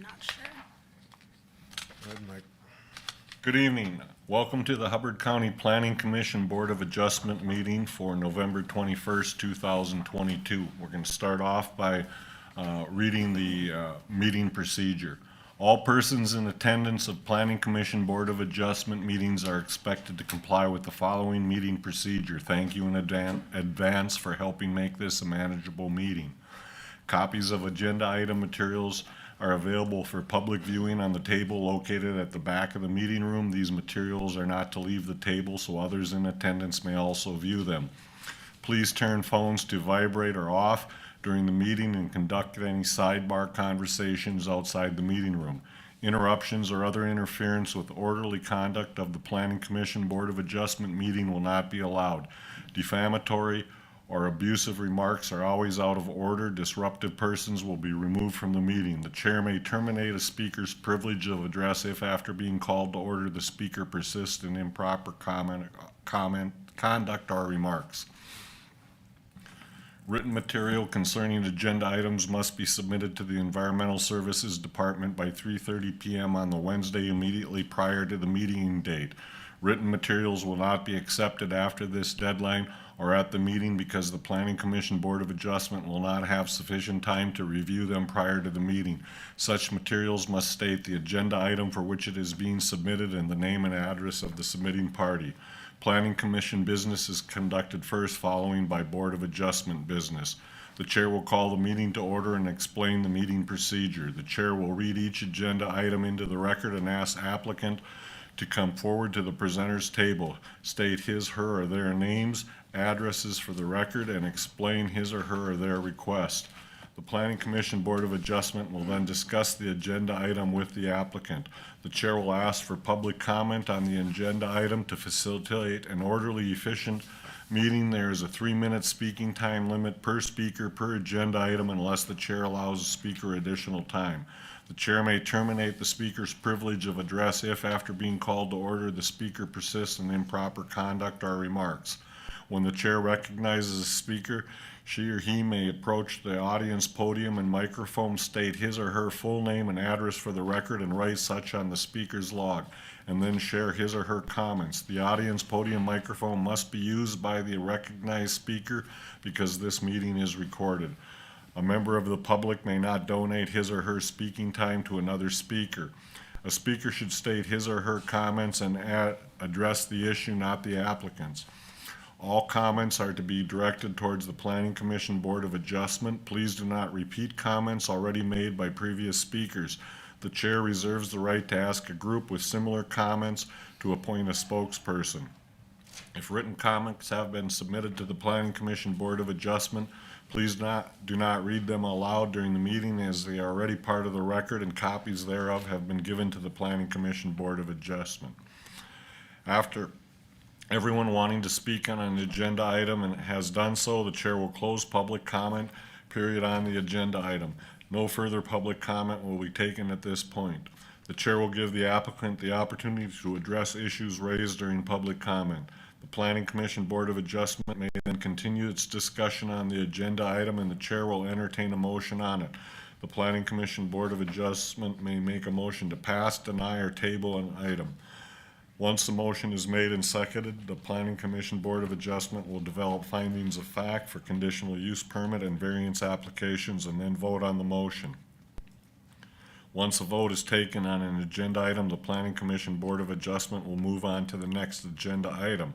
not sure. Go ahead, Mike. Good evening. Welcome to the Hubbard County Planning Commission Board of Adjustment meeting for November 21st, 2022. We're going to start off by reading the meeting procedure. All persons in attendance of Planning Commission Board of Adjustment meetings are expected to comply with the following meeting procedure. Thank you in advance for helping make this a manageable meeting. Copies of agenda item materials are available for public viewing on the table located at the back of the meeting room. These materials are not to leave the table, so others in attendance may also view them. Please turn phones to vibrate or off during the meeting and conduct any sidebar conversations outside the meeting room. Interruptions or other interference with orderly conduct of the Planning Commission Board of Adjustment meeting will not be allowed. Defamatory or abusive remarks are always out of order. Disruptive persons will be removed from the meeting. The chair may terminate a speaker's privilege of address if, after being called to order, the speaker persists in improper conduct or remarks. Written material concerning agenda items must be submitted to the Environmental Services Department by 3:30 p.m. on the Wednesday immediately prior to the meeting date. Written materials will not be accepted after this deadline or at the meeting because the Planning Commission Board of Adjustment will not have sufficient time to review them prior to the meeting. Such materials must state the agenda item for which it is being submitted and the name and address of the submitting party. Planning Commission business is conducted first, following by Board of Adjustment business. The chair will call the meeting to order and explain the meeting procedure. The chair will read each agenda item into the record and ask applicant to come forward to the presenter's table, state his, her, or their names, addresses for the record, and explain his or her or their request. The Planning Commission Board of Adjustment will then discuss the agenda item with the applicant. The chair will ask for public comment on the agenda item to facilitate an orderly, efficient meeting. There is a 3-minute speaking time limit per speaker per agenda item unless the chair allows the speaker additional time. The chair may terminate the speaker's privilege of address if, after being called to order, the speaker persists in improper conduct or remarks. When the chair recognizes a speaker, she or he may approach the audience podium and microphone, state his or her full name and address for the record, and write such on the speaker's log, and then share his or her comments. The audience podium microphone must be used by the recognized speaker because this meeting is recorded. A member of the public may not donate his or her speaking time to another speaker. A speaker should state his or her comments and address the issue, not the applicant's. All comments are to be directed towards the Planning Commission Board of Adjustment. Please do not repeat comments already made by previous speakers. The chair reserves the right to ask a group with similar comments to appoint a spokesperson. If written comments have been submitted to the Planning Commission Board of Adjustment, please do not read them aloud during the meeting, as they are already part of the record and copies thereof have been given to the Planning Commission Board of Adjustment. After everyone wanting to speak on an agenda item and has done so, the chair will close public comment period on the agenda item. No further public comment will be taken at this point. The chair will give the applicant the opportunity to address issues raised during public comment. The Planning Commission Board of Adjustment may then continue its discussion on the agenda item, and the chair will entertain a motion on it. The Planning Commission Board of Adjustment may make a motion to pass, deny, or table an item. Once the motion is made and seconded, the Planning Commission Board of Adjustment will develop findings of fact for conditional use permit and variance applications and then vote on the motion. Once a vote is taken on an agenda item, the Planning Commission Board of Adjustment will move on to the next agenda item.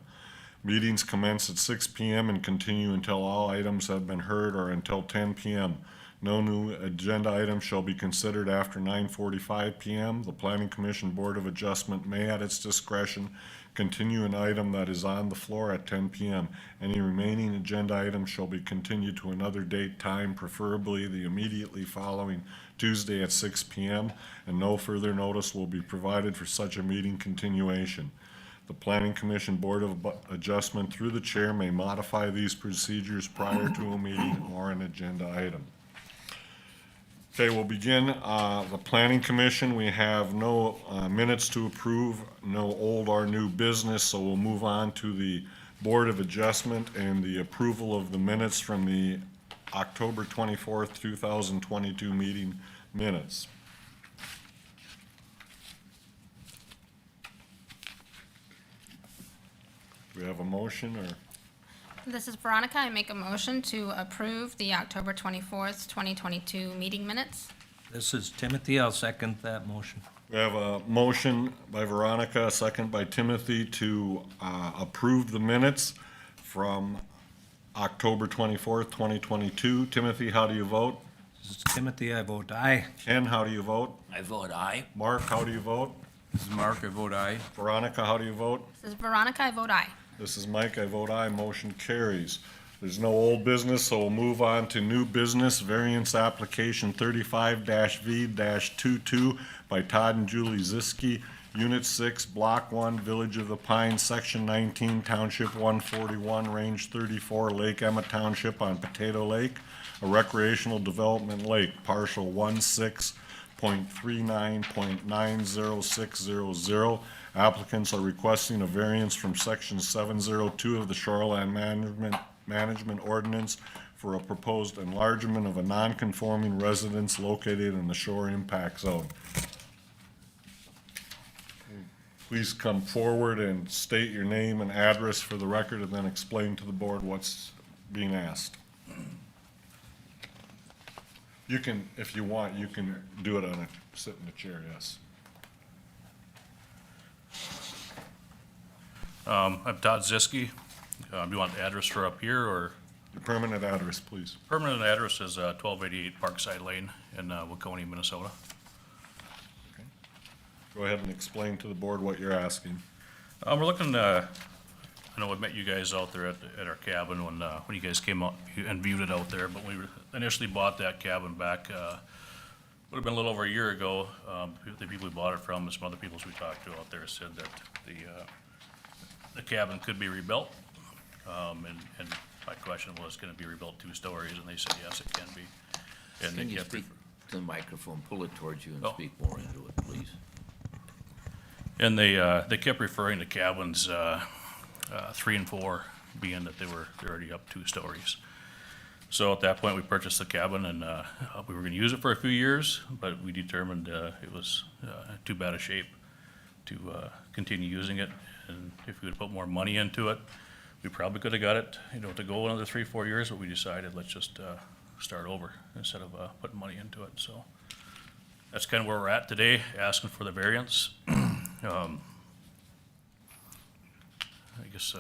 Meetings commence at 6 p.m. and continue until all items have been heard or until 10 p.m. No new agenda item shall be considered after 9:45 p.m. The Planning Commission Board of Adjustment may, at its discretion, continue an item that is on the floor at 10 p.m. Any remaining agenda items shall be continued to another date, time, preferably the immediately following Tuesday at 6 p.m., and no further notice will be provided for such a meeting continuation. The Planning Commission Board of Adjustment, through the chair, may modify these procedures prior to a meeting or an agenda item. Okay, we'll begin the Planning Commission. We have no minutes to approve, no old or new business, so we'll move on to the Board of Adjustment and the approval of the minutes from the October 24th, 2022 meeting minutes. We have a motion, or This is Veronica. I make a motion to approve the October 24th, 2022 meeting minutes. This is Timothy. I'll second that motion. we have a motion by Veronica, a second by Timothy to approve the minutes from October 24th, 2022. Timothy, how do you vote? This is Timothy. I vote aye. Ken, how do you vote? I vote aye. Mark, how do you vote? This is Mark, I vote aye. Veronica, how do you vote? This is Veronica. I vote aye. This is Mike, I vote aye, motion carries. There's no old business, so we'll move on to new business, variance application 35-V-22 by Todd and Julie Zieske, Unit 6, Block 1, Village of the Pines, Section 19, Township 141, Range 34, Lake Emma Township on Potato Lake, a recreational development lake, Parcel 16.39.90600. Applicants are requesting a variance from Section 702 of the Shoreline Management Ordinance for a proposed enlargement of a non-conforming residence located in the shore impact zone. Please come forward and state your name and address for the record, and then explain to the board what's being asked. You can, if you want, you can do it sit in the chair, yes. I'm Todd Zieske. Do you want the address for up here, or Your permanent address, please. permanent address is 1288 Parkside Lane in Waconia, Minnesota. Go ahead and explain to the board what you're asking. We're looking, I know I met you guys out there at our cabin when you guys came out and viewed it out there, but we initially bought that cabin back, would have been a little over a year ago. The people we bought it from and some other people we talked to out there said that the cabin could be rebuilt. And my question was, can it be rebuilt 2 stories? And they said, yes, it can be. And Can they you kept speak to the microphone, pull it towards you and Oh. speak more into it, please? And they kept referring to cabins 3 and 4, being that they're already up 2 stories. So at that point, we purchased the cabin, and we were going to use it for a few years, but we determined it was too bad a shape to continue using it. And if we would put more money into it, we probably could have got it, to go another 3-4 years. But we decided let's just start over instead of putting money into it. So that's kind of where we're at today, asking for the variance. I guess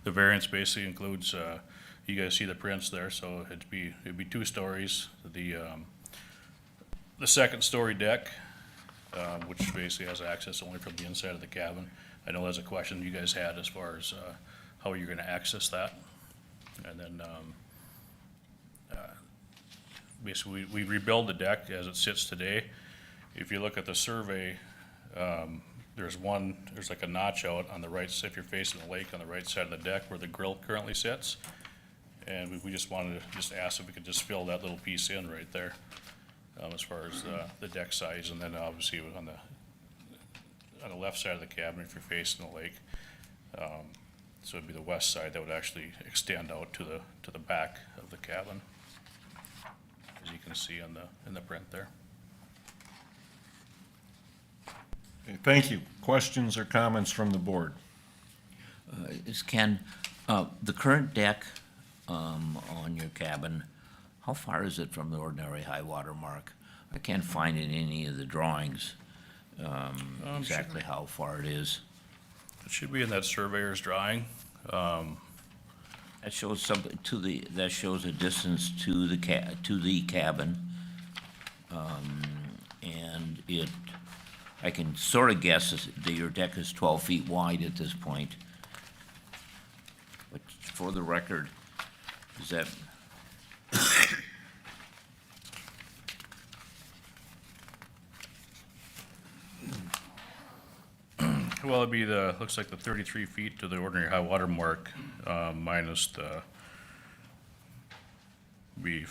the variance basically includes, you guys see the prints there, so it'd be 2 stories. The second story deck, which basically has access only from the inside of the cabin. I know that's a question you guys had as far as how you're gonna access that. And then basically we rebuild the deck as it sits today. If you look at the survey, there's like a notch out on the right, if you're facing the lake, on the right side of the deck where the grill currently sits. And we just wanted to ask if we could just fill that little piece in right there, as far as the deck size. And then obviously on the left side of the cabin, if you're facing the lake, so it'd be the west side that would actually extend out to the back of the cabin, as you can see in the print there. Okay, thank you. Questions or comments from the board? Is Ken, the current deck on your cabin, how far is it from the ordinary high water mark? I can't find in any of the drawings exactly how far it is. It should be in that surveyor's drawing. That shows something that shows a distance to the cabin. And I can sort of guess that your deck is 12 feet wide at this point. But for the record, is that, Well, it'd be looks like the 33 feet to the ordinary high water mark, minus be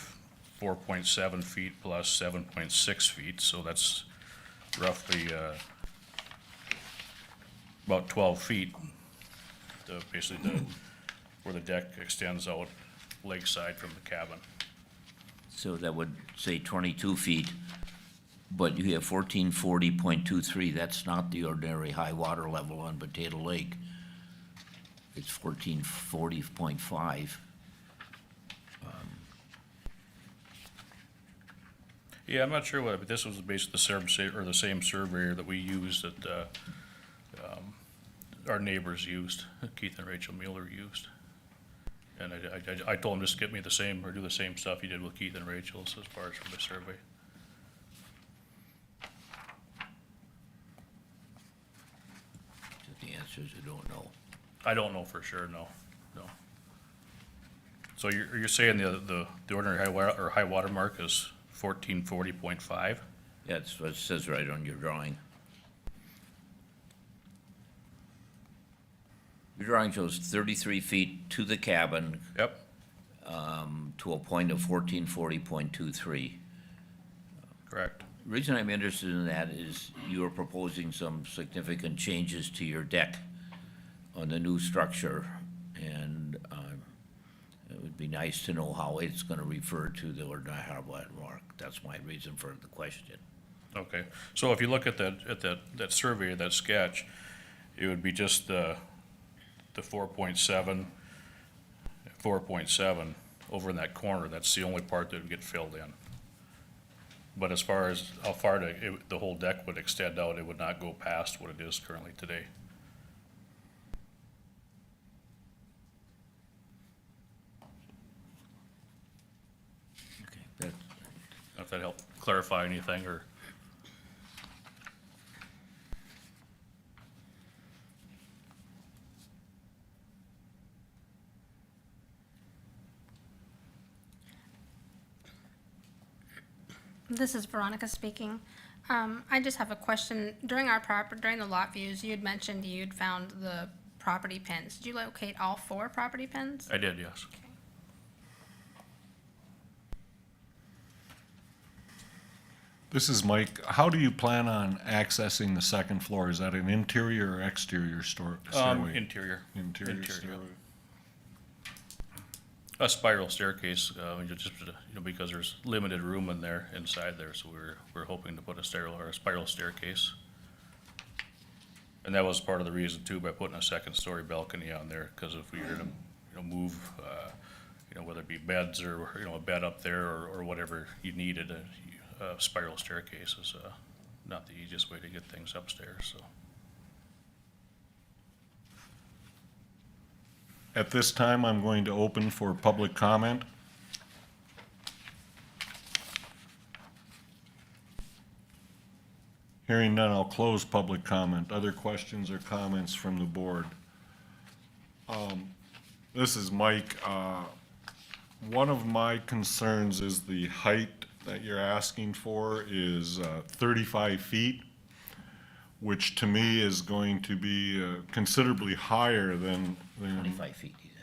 4.7 feet plus 7.6 feet, so that's roughly about 12 feet. Basically where the deck extends out lakeside from the cabin. so that would say 22 feet, but you have 1440.23, that's not the ordinary high water level on Potato Lake. it's 1440.5. Yeah, I'm not sure what, but this was basically the same surveyor that we used that, our neighbors used, Keith and Rachel Mueller used. And I told him just get me the same, or do the same stuff you did with Keith and Rachel's as far as for the survey. So the answer is I don't know. I don't know for sure, no. So you're saying the ordinary high water mark is 1440.5? Yeah, that's what it says right on your drawing. Your drawing shows 33 feet to the cabin, Yep, to a point of 1440.23. correct. The reason I'm interested in that is you are proposing some significant changes to your deck on the new structure, and it would be nice to know how it's gonna refer to the ordinary high water mark. That's my reason for the question. Okay, so if you look at that survey, that sketch, it would be just the 4.7 over in that corner. That's the only part that would get filled in. But as far as how far the whole deck would extend out, it would not go past what it is currently today. Okay. That, If that helped clarify anything, or, This is Veronica speaking. I just have a question. During the lot views, you had mentioned you'd found the property pins. Did you locate all 4 property pins? I did, yes. This is Mike. How do you plan on accessing the second floor? Is that an interior or exterior stairway? Interior. Interior stairway. A spiral staircase, because there's limited room in there, inside there, so we're hoping to put a spiral staircase. And that was part of the reason too, by putting a second story balcony on there, because if we were to, move, whether it be beds or, a bed up there or whatever you needed, a spiral staircase is, not the easiest way to get things upstairs, so. At this time, I'm going to open for public comment. Hearing none, I'll close public comment. Other questions or comments from the board? This is Mike. One of my concerns is the height that you're asking for is 35 feet, which to me is going to be considerably higher than 25 feet, he says.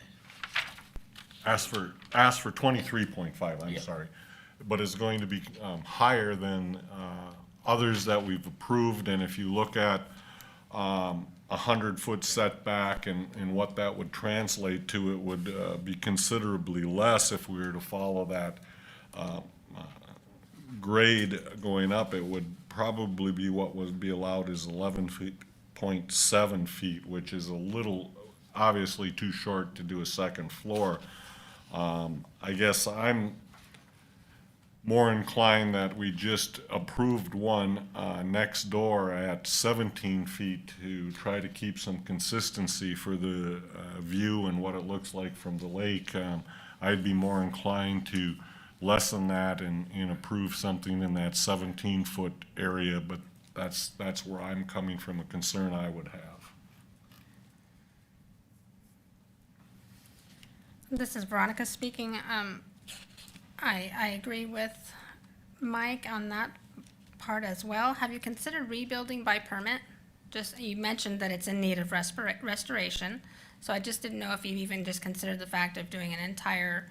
asked for 23.5, I'm Yeah. sorry. But it's going to be higher than others that we've approved, and if you look at 100-foot setback and what that would translate to, it would be considerably less if we were to follow that grade going up. It would probably be what would be allowed is 11.7 feet, which is a little, obviously too short to do a second floor. I guess I'm more inclined that we just approved one next door at 17 feet to try to keep some consistency for the view and what it looks like from the lake. I'd be more inclined to lessen that and approve something in that 17-foot area, but that's where I'm coming from, a concern I would have. This is Veronica speaking. I agree with Mike on that part as well. Have you considered rebuilding by permit? You mentioned that it's in need of restoration, so I just didn't know if you even just considered the fact of doing an entire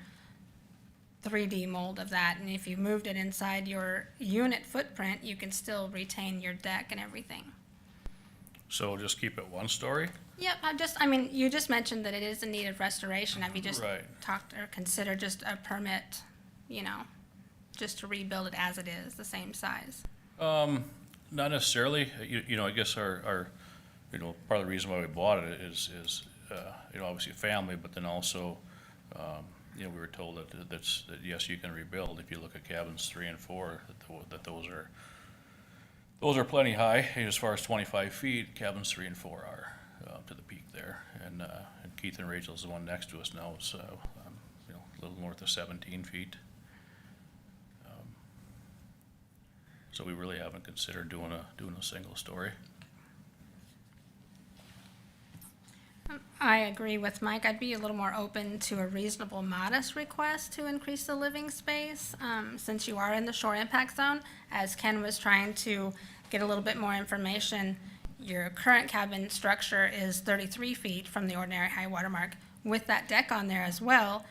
3D mold of that, and if you moved it inside your unit footprint, you can still retain your deck and everything. So just keep it 1 story? Yep, you just mentioned that it is in need of restoration. Have you just Right. talked or considered just a permit, just to rebuild it as it is, the same size? Not necessarily. I guess our part of the reason why we bought it is you know, obviously a family, but then also, you know, we were told that yes, you can rebuild. If you look at cabins 3 and 4, that those are plenty high. And as far as 25 feet, cabins 3 and 4 are to the peak there. And Keith and Rachel's the one next to us now, so you know, a little north of 17 feet. So we really haven't considered doing a single story. I agree with Mike. I'd be a little more open to a reasonable, modest request to increase the living space, since you are in the shore impact zone. As Ken was trying to get a little bit more information, your current cabin structure is 33 feet from the ordinary high water mark. With that deck on there as well,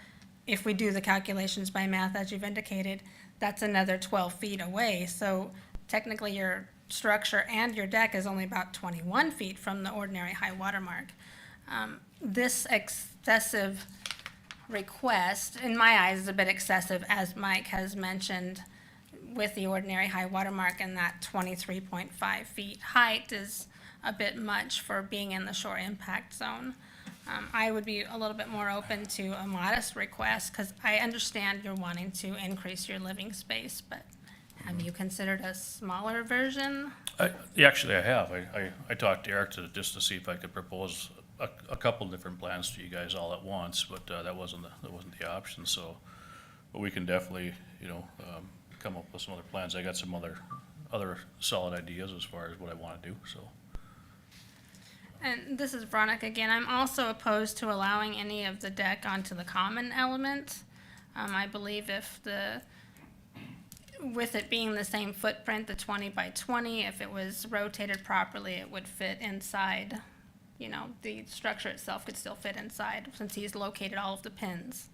if we do the calculations by math, as you've indicated, that's another 12 feet away. So technically, your structure and your deck is only about 21 feet from the ordinary high water mark. This excessive request, in my eyes, is a bit excessive, as Mike has mentioned, with the ordinary high water mark, and that 23.5 feet height is a bit much for being in the shore impact zone. I would be a little bit more open to a modest request, because I understand you're wanting to increase your living space, but have you considered a smaller version? Actually, I have. I talked to Eric just to see if I could propose a couple different plans to you guys all at once, but that wasn't the option. So, but we can definitely, you know, come up with some other plans. I got some other solid ideas as far as what I want to do. So. And this is Veronica again. I'm also opposed to allowing any of the deck onto the common element. I believe with it being the same footprint, the 20 by 20, if it was rotated properly, it would fit inside. You know, the structure itself could still fit inside, since he's located all of the pins.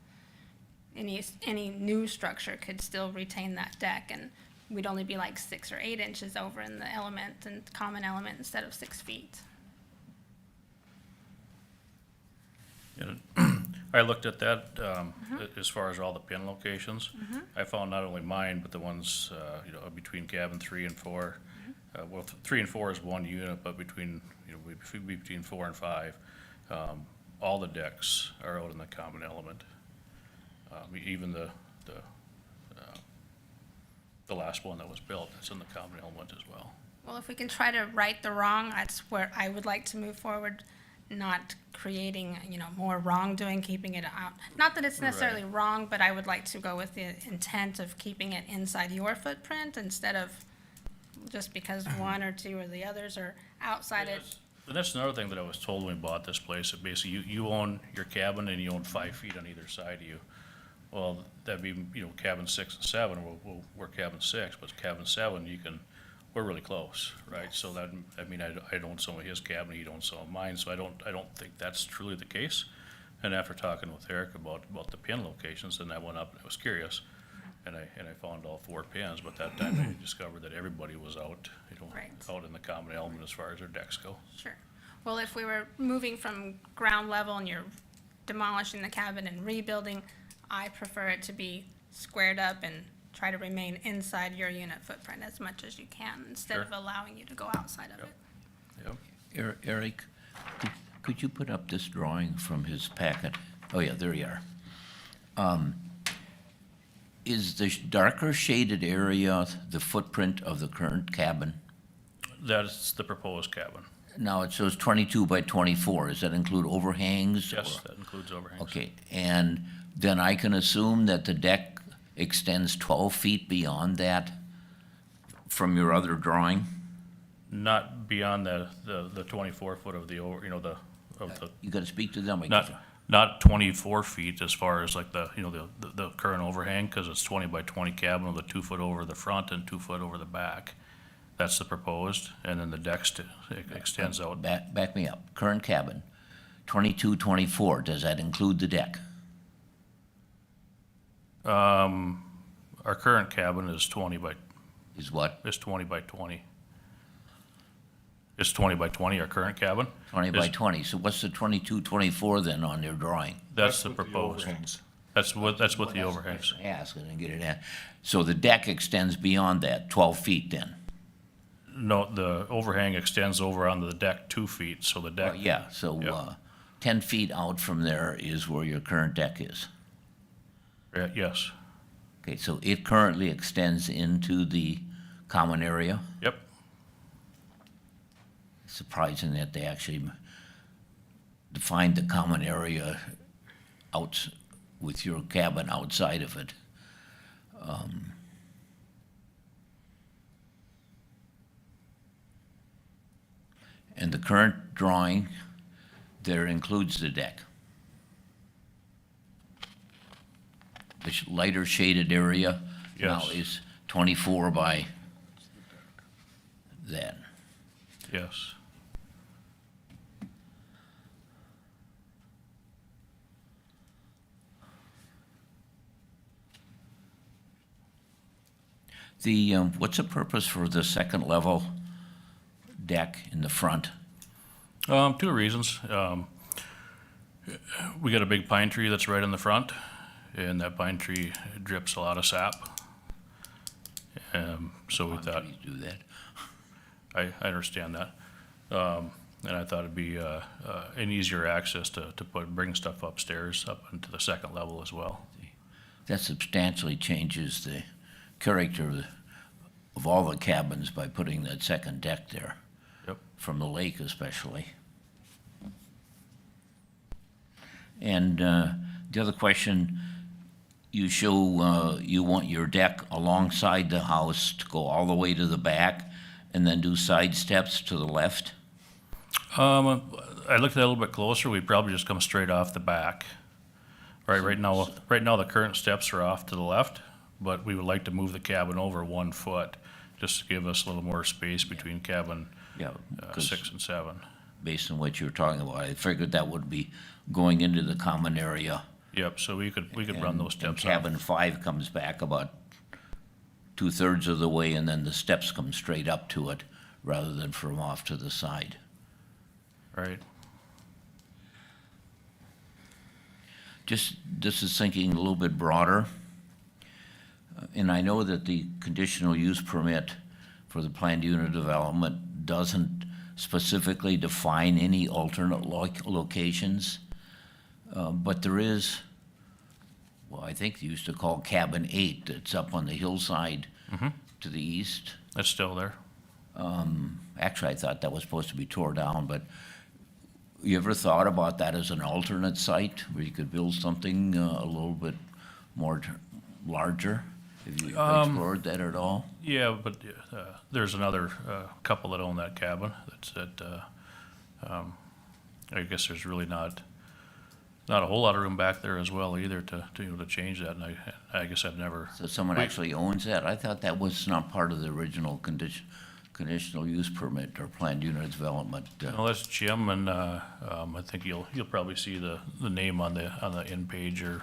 Any new structure could still retain that deck, and we'd only be like 6 or 8 inches over in the element and common element instead of 6 feet. I looked at that as far as all the pin locations. I found not only mine, but the ones you know, between cabin 3 and 4. Well, 3 and 4 is one unit, but between 4 and 5, all the decks are out in the common element. Even the last one that was built, it's in the common element as well. Well, if we can try to right the wrong, that's where I would like to move forward, not creating, you know, more wrongdoing, keeping it out. Not that it's necessarily wrong, but I would like to go with the intent of keeping it inside your footprint instead of just because one or two or the others are outside it. And that's another thing that I was told when we bought this place, that basically you own your cabin and you own 5 feet on either side of you. Well, that'd be, you know, cabin 6 and 7, we're cabin 6, but cabin 7, we're really close, right? So that, I mean, I'd own some of his cabin, he'd own some of mine, so I don't think that's truly the case. And after talking with Eric about the pin locations, then I went up and I was curious, and I found all 4 pins, but that time I discovered that everybody was out, you know, Right. out in the common element as far as their decks go. Sure. Well, if we were moving from ground level and you're demolishing the cabin and rebuilding, I prefer it to be squared up and try to remain inside your unit footprint as much as you can, instead of Sure. allowing you to go outside of Yep. it. Yep. Eric, could you put up this drawing from his packet? Oh, yeah, there you are. Is the darker shaded area the footprint of the current cabin? That's the proposed cabin. Now, it shows 22 by 24. Does that include overhangs? Yes, or- that includes overhangs. Okay, and then I can assume that the deck extends 12 feet beyond that from your other drawing? Not beyond the 24 foot of the, You gotta speak to them. not 24 feet as far as like the current overhang, because it's 20 by 20 cabin with a 2 foot over the front and 2 foot over the back. That's the proposed, and then the deck extends out. Back me up. Current cabin, 22, 24, does that include the deck? Our current cabin is 20 by Is what? 20. It's 20 by 20, our current cabin. 20 by Is- 20. So what's the 22, 24 then on your drawing? That's the with the proposed. overhangs. That's with the overhangs. Ask and get it at. So the deck extends beyond that, 12 feet then? No, the overhang extends over onto the deck 2 feet, so the deck. Yeah, so, Yeah. 10 feet out from there is where your current deck is. Yes, Okay, so it currently extends into the common area. yep. Surprising that they actually defined the common area out with your cabin outside of it. And the current drawing there includes the deck. The lighter shaded area now Yes. is 24 by that. Yes. The, what's the purpose for the second level deck in the front? Two reasons. We got a big pine tree that's right in the front, and that pine tree drips a lot of sap. So we thought, Please do that. I understand that. And I thought it'd be an easier access to bring stuff upstairs, up into the second level as well. That substantially changes the character of all the cabins by putting that second deck there. Yep. From the lake especially. And the other question, you show you want your deck alongside the house to go all the way to the back and then do side steps to the left? I looked at it a little bit closer, we'd probably just come straight off the back. Right now, the current steps are off to the left, but we would like to move the cabin over 1 foot, just to give us a little more space between cabin Yeah, 'cause 6 and 7. based on what you were talking about, I figured that would be going into the common area. Yep, so we could run those And steps cabin off. 5 comes back about 2/3 of the way, and then the steps come straight up to it, rather than from off to the side. Right, This is thinking a little bit broader. And I know that the conditional use permit for the planned unit development doesn't specifically define any alternate locations. But there is, well, I think they used to call cabin 8, that's up on the hillside to the east. it's still there. Actually, I thought that was supposed to be tore down, but you ever thought about that as an alternate site where you could build something a little bit more larger? Have you explored that at all? Yeah, but there's another couple that own that cabin. I guess there's really not a whole lot of room back there as well either to change that. And I guess I've never. So someone actually owns that? I thought that was not part of the original conditional use permit or planned unit development. Well, that's Jim, and I think you'll probably see the name on the end page or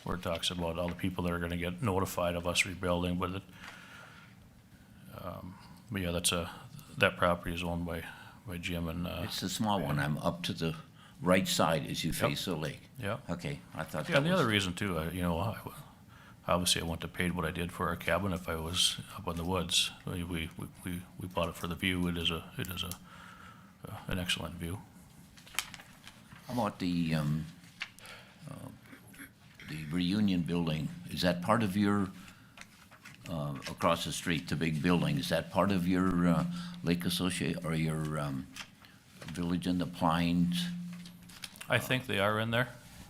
where it talks about all the people that are going to get notified of us rebuilding. But yeah, that property is owned by Jim and. It's the small one. I'm up to the right side as you face the lake. Yeah. Okay, I thought Yeah, that and the other was, reason too, obviously I wouldn't have paid what I did for our cabin if I was up in the woods. We bought it for the view. It is an excellent view. how about the reunion building? Is that part of your, across the street, the big building, is that part of your lake associate, or your village in the Pines? I think they are in there.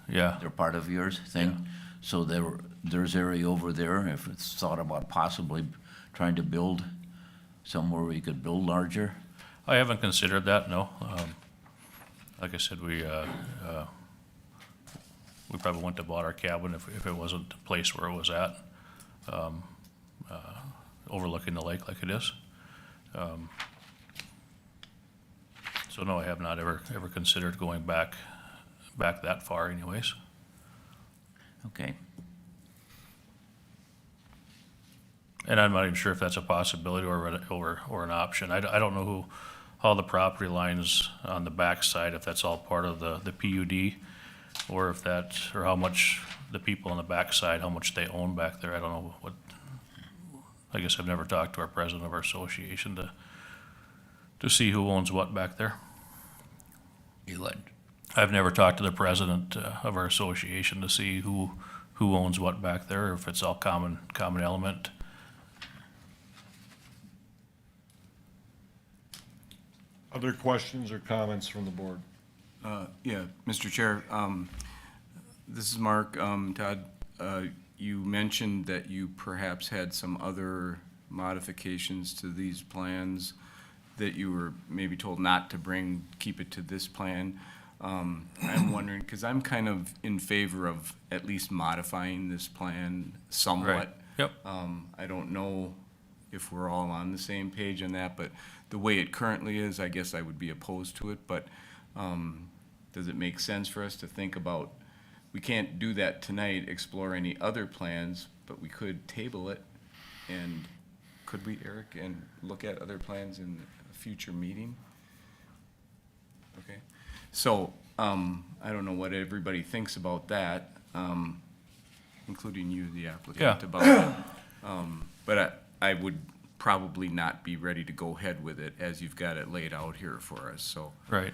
Yeah. They're part of yours thing? So there's area over there, if it's thought about possibly trying to build somewhere where you could build larger? I haven't considered that, no. Like I said, we probably wouldn't have bought our cabin if it wasn't a place where it was at, overlooking the lake like it is. So no, I have not ever considered going back that far anyways. Okay. And I'm not even sure if that's a possibility or an option. I don't know how the property lines on the backside, if that's all part of the PUD, or or how much the people on the backside, how much they own back there. I don't know I guess I've never talked to our president of our association to see who owns what back there. You would. I've never talked to the president of our association to see who owns what back there, if it's all common element. Other questions or comments from the board? Yeah, Mr. Chair, this is Mark. Todd, you mentioned that you perhaps had some other modifications to these plans that you were maybe told not to bring, keep it to this plan. I'm wondering, because I'm kind of in favor of at least modifying this plan somewhat. Yep. I don't know if we're all on the same page on that, but the way it currently is, I guess I would be opposed to it, but does it make sense for us to think about, we can't do that tonight, explore any other plans, but we could table it, and could we, Eric, and look at other plans in a future meeting? Okay, so, I don't know what everybody thinks about that, including you, the applicant, Yeah. about it. But I would probably not be ready to go ahead with it as you've got it laid out here for us, so. Right.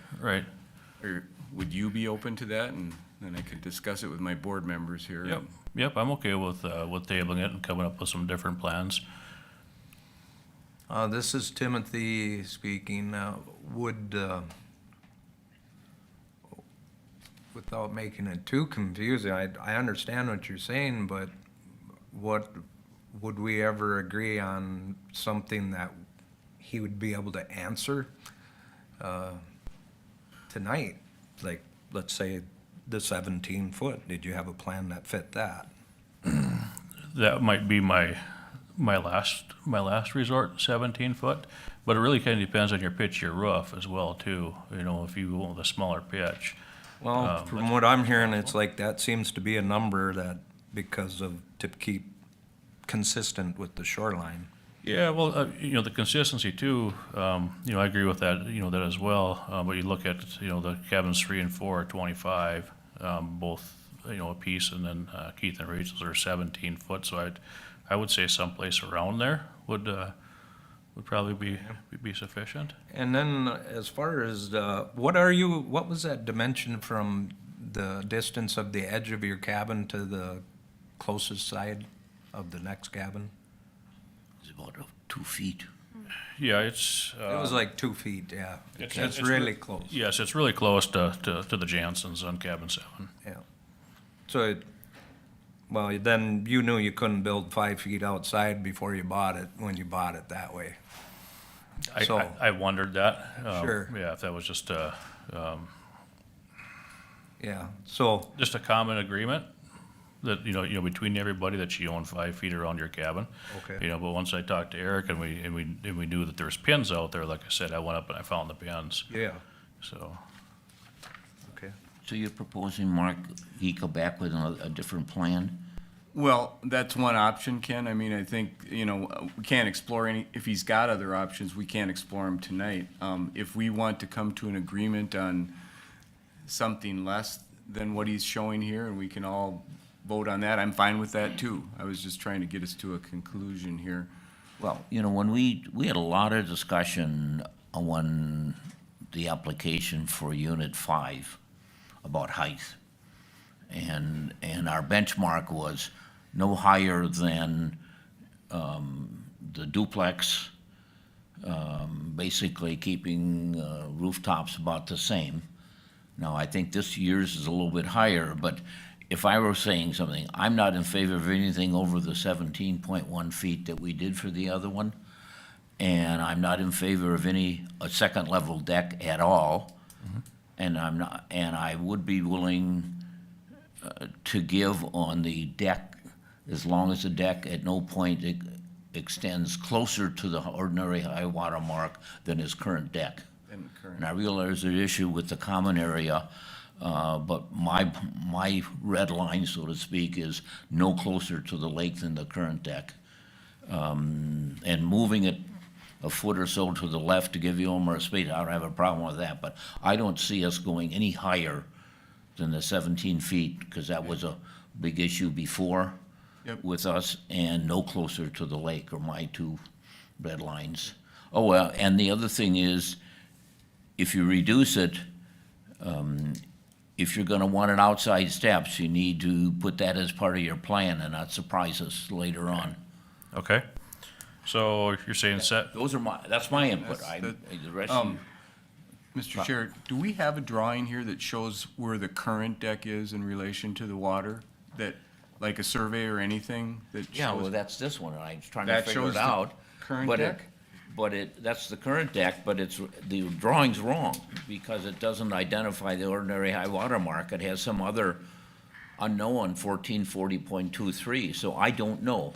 Would you be open to that, and then I could discuss it with my board members here? Yep, I'm okay with tabling it and coming up with some different plans. This is Timothy speaking. Without making it too confusing, I understand what you're saying, but would we ever agree on something that he would be able to answer tonight? Like, let's say the 17-foot, did you have a plan that fit that? That might be my last resort, 17 foot, but it really kind of depends on your pitch, your roof as well too. You know, if you go with a smaller pitch. Well, from what I'm hearing, it's like that seems to be a number that, to keep consistent with the shoreline. Yeah, well, the consistency too, I agree with that, that as well. But you look at, the cabins 3 and 4 are 25, both, a piece, and then Keith and Rachel's are 17 foot. So I would say someplace around there would probably be sufficient. And then as far as what was that dimension from the distance of the edge of your cabin to the closest side of the next cabin? It's about 2 feet. Yeah, it's. It was like 2 feet, yeah. It's It's re- really close. Yes, it's really close to the Jansens on cabin 7. Yeah. So then you knew you couldn't build 5 feet outside before you bought it, when you bought it that way. So- I wondered that. Sure. Yeah, if that was just Yeah, so, just a common agreement that, between everybody that you own 5 feet around your cabin. Okay. But once I talked to Eric and we knew that there's pins out there, like I said, I went up and I found the pins, yeah, so. okay. So you're proposing, Mark, he go back with a different plan? Well, that's one option, Ken. I mean, I think, we can't explore if he's got other options, we can't explore them tonight. If we want to come to an agreement on something less than what he's showing here, and we can all vote on that, I'm fine with that too. I was just trying to get us to a conclusion here. Well, when we had a lot of discussion on the application for Unit 5 about height. And our benchmark was no higher than the duplex, basically keeping rooftops about the same. Now, I think this year's is a little bit higher, but if I were saying something, I'm not in favor of anything over the 17.1 feet that we did for the other one. And I'm not in favor of a second level deck at all. And I would be willing to give on the deck, as long as the deck at no point extends closer to the ordinary high water mark than his current deck. And I realize there's an issue with the common area, but my red line, so to speak, is no closer to the lake than the current deck. And moving it a foot or so to the left to give you more space, I don't have a problem with that, but I don't see us going any higher than the 17 feet, because that was a big issue before with us, and no closer to the lake are my two red lines. Oh, well, and the other thing is, if you reduce it, if you're gonna want an outside steps, you need to put that as part of your plan and not surprise us later on. Okay, so you're saying set, That's my input. That's- The rest of you. Mr. Chair, do we have a drawing here that shows where the current deck is in relation to the water? That, like a survey or anything that Yeah, well, shows? that's this one, and I was trying to That figure shows it the out. current but deck? That's the current deck, but the drawing's wrong, because it doesn't identify the ordinary high water mark. It has some other unknown 1440.23, so I don't know.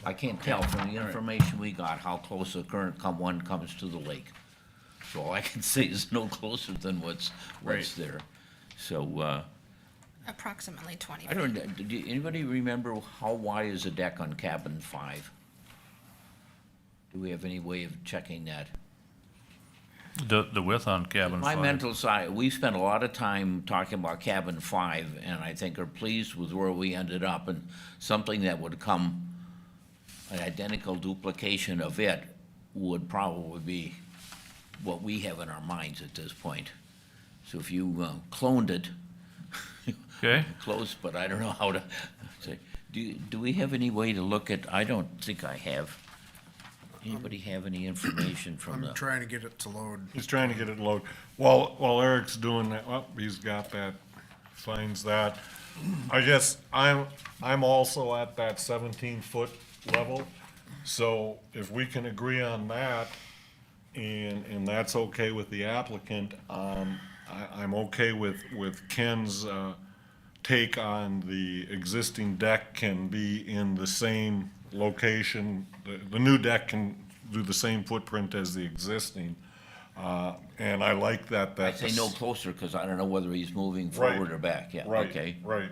I can't tell from the information we got how close the current one comes to the lake. So all I can say is no closer than what's Right. there. So, Approximately 20 I feet. don't, anybody remember how wide is the deck on cabin 5? Do we have any way of checking that? the width on cabin My 5. mental side, we spent a lot of time talking about cabin 5, and I think are pleased with where we ended up, and something that would come, an identical duplication of it would probably be what we have in our minds at this point. So if you cloned it, Okay, close, but I don't know how to say. Do we have any way to look at, I don't think I have. Anybody have any information from I'm the? trying to get it to load. He's trying to get it loaded. While Eric's doing that, well, he's got that, finds that. I guess I'm also at that 17-foot level. So if we can agree on that, and that's okay with the applicant, I'm okay with Ken's take on the existing deck can be in the same location. The new deck can do the same footprint as the existing. And I like that. I say no closer, because I don't know whether he's moving forward or back, yeah, Right, okay. right.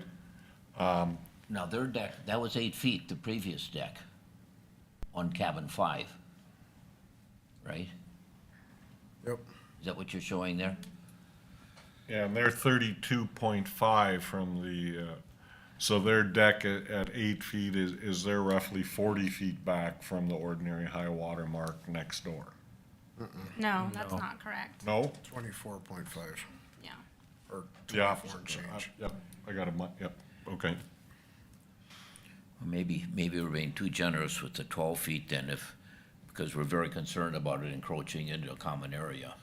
Now, their deck, that was 8 feet, the previous deck, on cabin 5, right? Yep. Is that what you're showing there? Yeah, and they're 32.5 from the, so their deck at 8 feet is they're roughly 40 feet back from the ordinary high water mark next door. No, that's not correct. No? 24.5 Yeah. or Yeah. 24 and change. Yep, I got a, yep, okay. Maybe we're being too generous with the 12 feet then, because we're very concerned about it encroaching into a common area.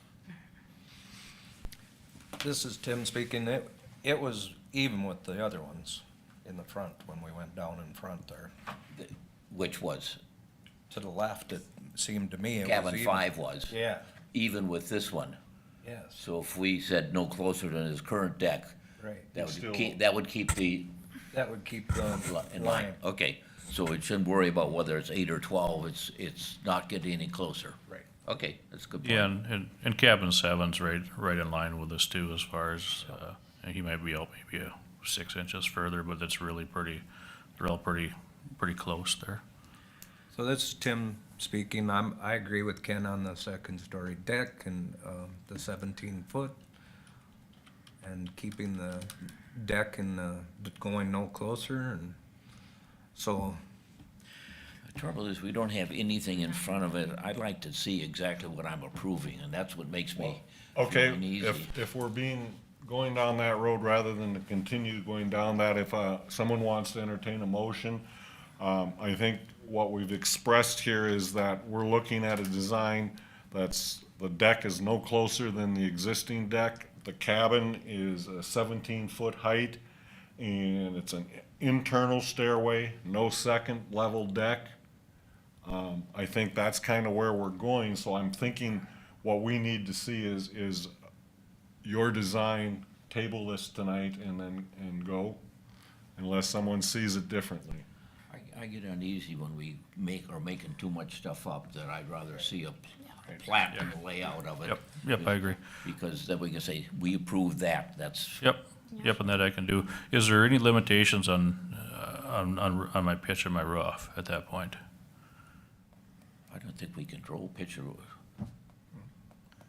This is Tim speaking. It was even with the other ones in the front when we went down in front there. Which was, To the left, it seemed to me it was cabin even. 5 was, Yeah, even with this one. yes, So if we said no closer than his current deck, right. that would keep the That would keep the in line. line. Okay, so we shouldn't worry about whether it's 8 or 12, it's not getting any closer. Right. Okay, that's a good point. yeah, and cabin 7's right in line with this too, as far as, he might be out maybe 6 inches further, but it's really they're all pretty close there. So this is Tim speaking. I agree with Ken on the second story deck and, the 17 foot. And keeping the deck and, going no closer, and so, The trouble is, we don't have anything in front of it. I'd like to see exactly what I'm approving, and that's what makes me Okay, feel uneasy. if we're going down that road rather than to continue going down that, if someone wants to entertain a motion, I think what we've expressed here is that we're looking at a design that's, the deck is no closer than the existing deck. The cabin is a 17-foot height, and it's an internal stairway, no second level deck. I think that's kind of where we're going, so I'm thinking what we need to see is your design, table this tonight and go, unless someone sees it differently. I get uneasy when we making too much stuff up, that I'd rather see a plat and a layout of it. Yep, I agree. Because then we can say, we approve that, that's, Yep, and that I can do. Is there any limitations on my pitch and my roof at that point? I don't think we control picture.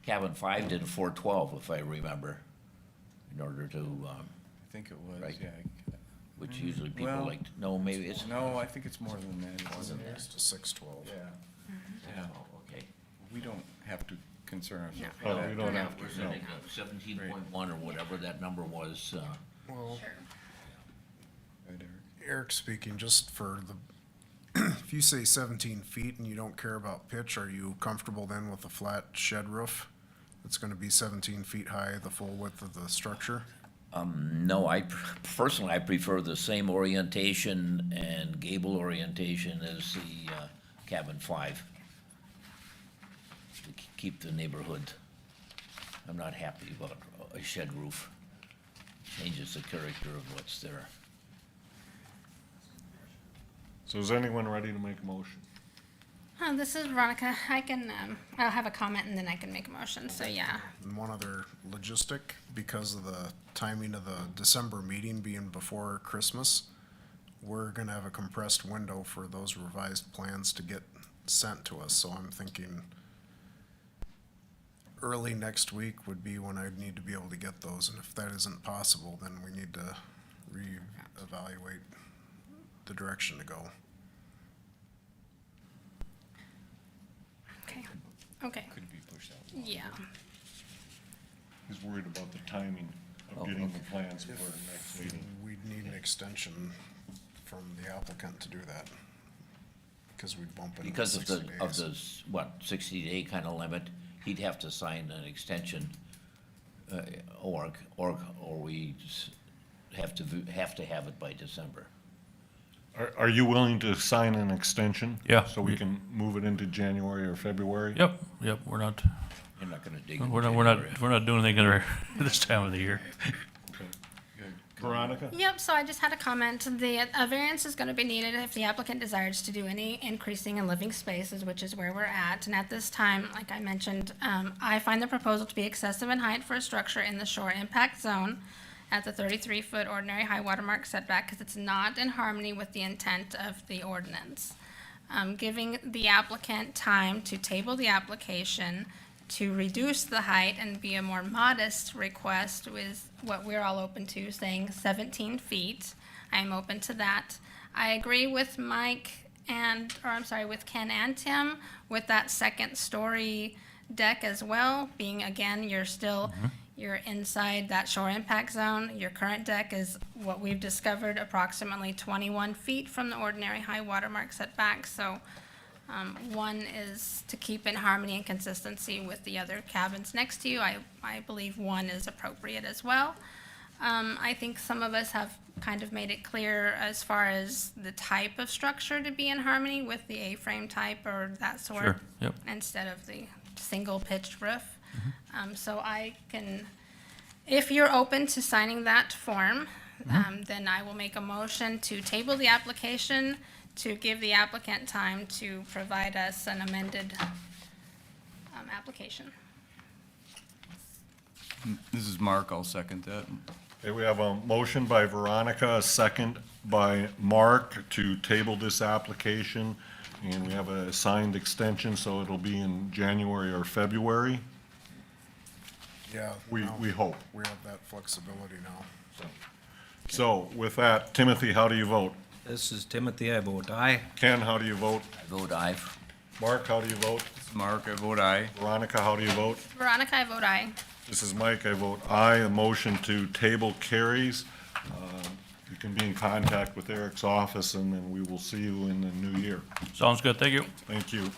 Cabin 5 did a 412, if I remember, in order to, I think it was, Right. yeah. which usually people Well, like, no, maybe it's. No, I think it's more than that. More than that. It's to 612. Yeah, Yeah, okay. we don't have to concern ourselves. No. Oh, we don't have We're to, no. setting up 17.1 or whatever that number was. Well, Sure. Eric speaking, just for the, if you say 17 feet and you don't care about pitch, are you comfortable then with a flat shed roof? It's gonna be 17 feet high, the full width of the structure? No, personally, I prefer the same orientation and gable orientation as the cabin 5. To keep the neighborhood. I'm not happy about a shed roof. Changes the character of what's there. So is anyone ready to make a motion? This is Veronica. I'll have a comment and then I can make a motion, so yeah. And one other logistic, because of the timing of the December meeting being before Christmas, we're gonna have a compressed window for those revised plans to get sent to us, so I'm thinking early next week would be when I'd need to be able to get those, and if that isn't possible, then we need to reevaluate the direction to go. Okay, Could be pushed out. yeah. He's worried about the timing Oh, of getting the okay. plans for the next meeting. We'd need an extension from the applicant to do that, because we'd bump into Because of 60 the, days. 60-day kind of limit, he'd have to sign an extension, or we have to have it by December. Are you willing to sign an extension? Yeah. So we can move it into January or February? Yep, we're not, You're not gonna dig into we're January. not doing anything other this time of the year. Veronica? Yep, so I just had a comment. A variance is gonna be needed if the applicant desires to do any increasing in living spaces, which is where we're at. And at this time, like I mentioned, I find the proposal to be excessive in height for a structure in the shore impact zone at the 33-foot ordinary high watermark setback, because it's not in harmony with the intent of the ordinance. Giving the applicant time to table the application to reduce the height and be a more modest request is what we're all open to, saying 17 feet. I'm open to that. I agree with with Ken and Tim with that second story deck as well, being again, you're inside that shore impact zone. Your current deck is what we've discovered approximately 21 feet from the ordinary high watermark setback. So one is to keep in harmony and consistency with the other cabins next to you. I believe one is appropriate as well. I think some of us have kind of made it clear as far as the type of structure to be in harmony with the A-frame type or that sort. Sure, yep. Instead of the single pitched roof. So I can, if you're open to signing that form, then I will make a motion to table the application to give the applicant time to provide us an amended application. This is Mark, I'll second that. Okay, we have a motion by Veronica, a second by Mark to table this application. And we have a signed extension, so it'll be in January or February, Yeah. we now hope. We have that flexibility now. So with that, Timothy, how do you vote? This is Timothy, I vote aye. Ken, how do you vote? I vote aye. Mark, how do you vote? This is Mark, I vote aye. Veronica, how do you vote? Veronica, I vote aye. This is Mike, I vote aye. The motion to table carries. You can be in contact with Eric's office, and then we will see you in the new year. Sounds good, thank you. Thank you.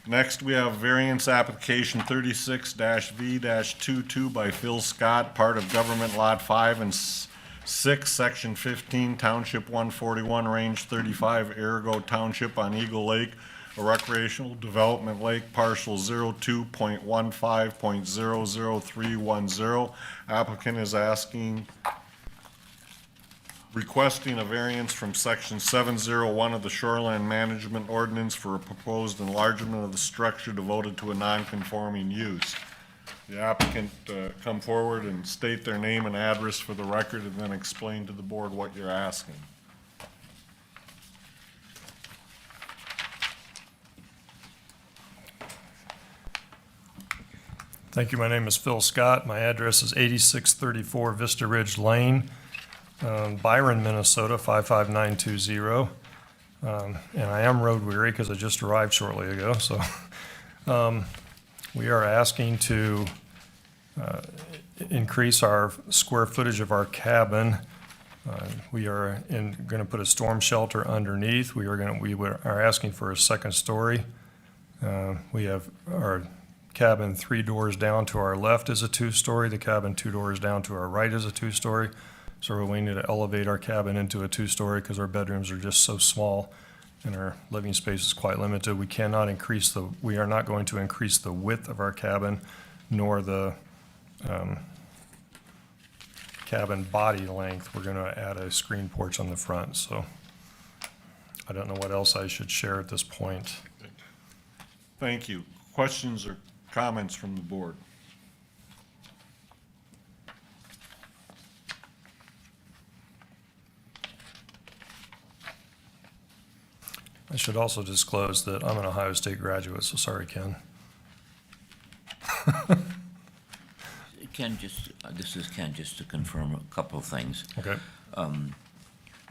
Next, we have variance application 36-V-22 by Phil Scott, part of Government Lot 5 and 6, Section 15, Township 141, Range 35, Arago Township on Eagle Lake, a recreational development lake, parcel 02.15.00310. Applicant is requesting a variance from section 701 of the Shoreline Management Ordinance for a proposed enlargement of the structure devoted to a non-conforming use. The applicant come forward and state their name and address for the record, and then explain to the board what you're asking. Thank you. My name is Phil Scott. My address is 8634 Vista Ridge Lane, Byron, Minnesota, 55920. And I am road weary because I just arrived shortly ago, so. We are asking to increase our square footage of our cabin. We are going to put a storm shelter underneath. We are asking for a second story. We have our cabin 3 doors down to our left is a 2-story. The cabin 2 doors down to our right is a 2-story. So we need to elevate our cabin into a 2-story because our bedrooms are just so small and our living space is quite limited. We are not going to increase the width of our cabin nor the cabin body length. We're going to add a screen porch on the front, so I don't know what else I should share at this point. Thank you. Questions or comments from the board? I should also disclose that I'm an Ohio State graduate, so sorry, Ken. Ken, this is Ken, just to confirm a couple of things. Okay.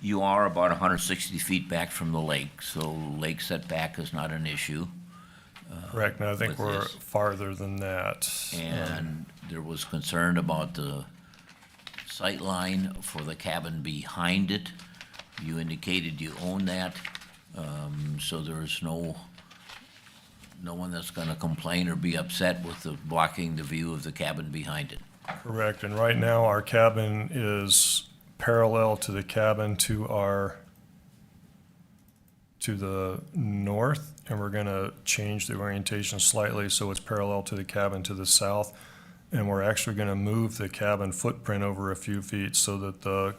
You are about 160 feet back from the lake, so lake setback is not an issue. Correct. Now, I think with we're this. farther than that. And there was concern about the sight line for the cabin behind it. You indicated you own that, so there's no one that's gonna complain or be upset with blocking the view of the cabin behind it. Correct. And right now, our cabin is parallel to the cabin to the north, and we're gonna change the orientation slightly so it's parallel to the cabin to the south. And we're actually gonna move the cabin footprint over a few feet so that the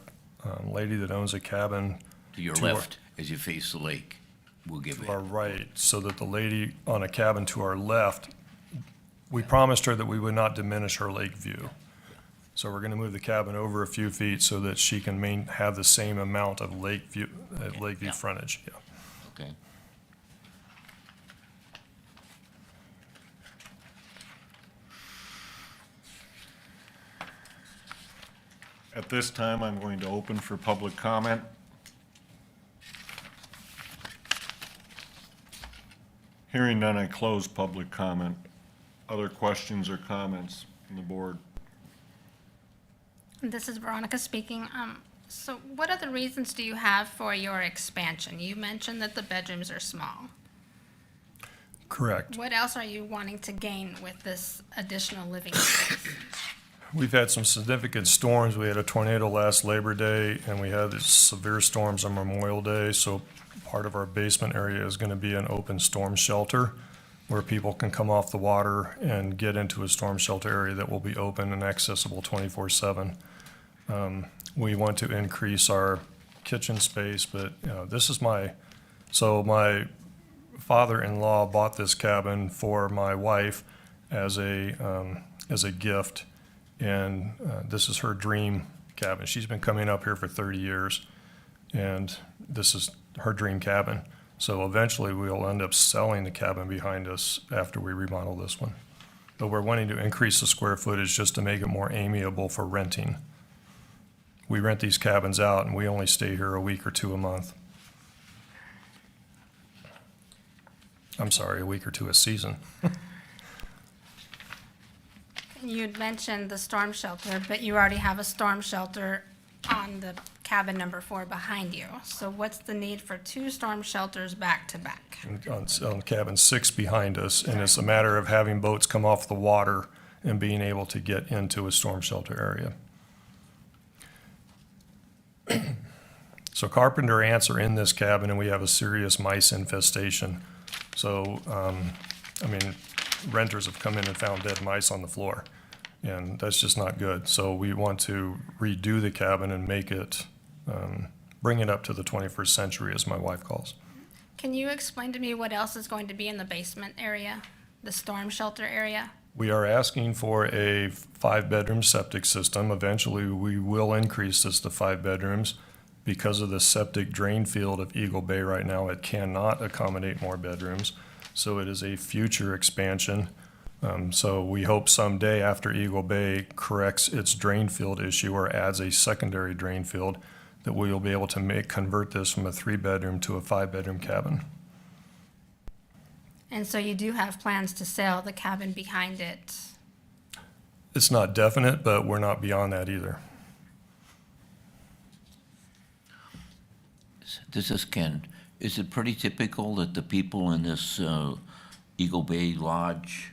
lady that owns a cabin To your To our- left, as you face the lake, we'll give to our it. right, so that the lady on a cabin to our left, we promised her that we would not diminish her lake view. So we're gonna move the cabin over a few feet so that she can have the same amount of lake view Yeah. frontage, yeah. Okay. At this time, I'm going to open for public comment. Hearing none, I close public comment. Other questions or comments from the board? This is Veronica speaking. So what other reasons do you have for your expansion? You mentioned that the bedrooms are small. Correct. What else are you wanting to gain with this additional living space? We've had some significant storms. We had a tornado last Labor Day, and we had these severe storms on Memorial Day. So part of our basement area is going to be an open storm shelter where people can come off the water and get into a storm shelter area that will be open and accessible 24/7. We want to increase our kitchen space, but this is my father-in-law bought this cabin for my wife as a gift. And this is her dream cabin. She's been coming up here for 30 years, and this is her dream cabin. So eventually, we'll end up selling the cabin behind us after we remodel this one. But we're wanting to increase the square footage just to make it more amiable for renting. We rent these cabins out, and we only stay here a week or two a month. I'm sorry, a week or two a season. You'd mentioned the storm shelter, but you already have a storm shelter on the cabin number 4 behind you. So what's the need for 2 storm shelters back to back? On cabin 6 behind us, and it's a matter of having boats come off the water and being able to get into a storm shelter area. So carpenter ants are in this cabin, and we have a serious mice infestation. So, renters have come in and found dead mice on the floor, and that's just not good. So we want to redo the cabin and make it, bring it up to the 21st century, as my wife calls. Can you explain to me what else is going to be in the basement area, the storm shelter area? We are asking for a 5-bedroom septic system. Eventually, we will increase this to 5 bedrooms. Because of the septic drain field of Eagle Bay right now, it cannot accommodate more bedrooms. So it is a future expansion. So we hope someday after Eagle Bay corrects its drain field issue or adds a secondary drain field, that we will be able to convert this from a 3-bedroom to a 5-bedroom cabin. And so you do have plans to sell the cabin behind it? It's not definite, but we're not beyond that either. This is Ken. Is it pretty typical that the people in this Eagle Bay Lodge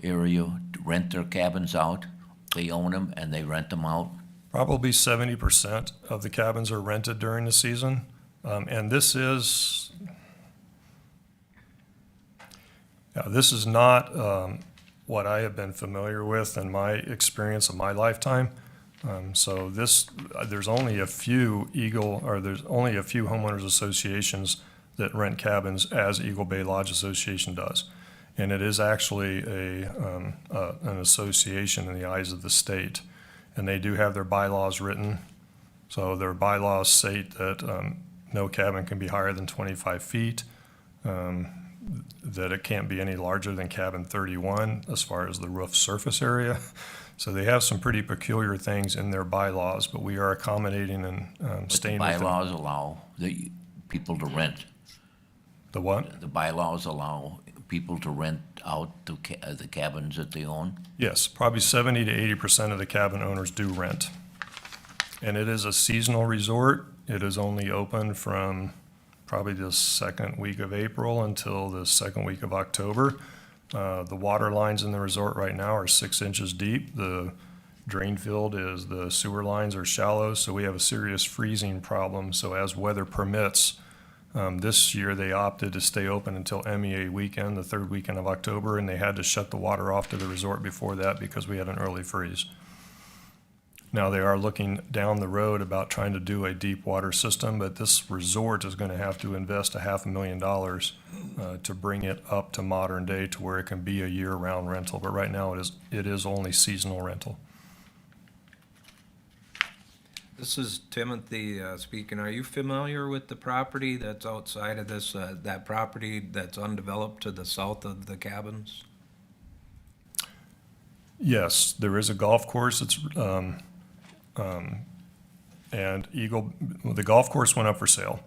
area rent their cabins out? They own them and they rent them out? Probably 70% of the cabins are rented during the season. And this is not what I have been familiar with in my experience of my lifetime. So there's only a few homeowners associations that rent cabins as Eagle Bay Lodge Association does. And it is actually an association in the eyes of the state. And they do have their bylaws written. So their bylaws state that no cabin can be higher than 25 feet, that it can't be any larger than cabin 31 as far as the roof surface area. So they have some pretty peculiar things in their bylaws, but we are accommodating and But the staying within. bylaws allow people to rent. The what? The bylaws allow people to rent out the cabins that they own? Yes, probably 70 to 80% of the cabin owners do rent. And it is a seasonal resort. It is only open from probably the second week of April until the second week of October. The water lines in the resort right now are 6 inches deep. The drain field the sewer lines are shallow, so we have a serious freezing problem. So as weather permits, this year they opted to stay open until MEA weekend, the third weekend of October, and they had to shut the water off to the resort before that because we had an early freeze. Now, they are looking down the road about trying to do a deep water system, but this resort is going to have to invest $500,000 to bring it up to modern day to where it can be a year-round rental. But right now, it is only seasonal rental. This is Timothy speaking. Are you familiar with the property that's outside of this, that property that's undeveloped to the south of the cabins? Yes, there is a golf course. And the golf course went up for sale.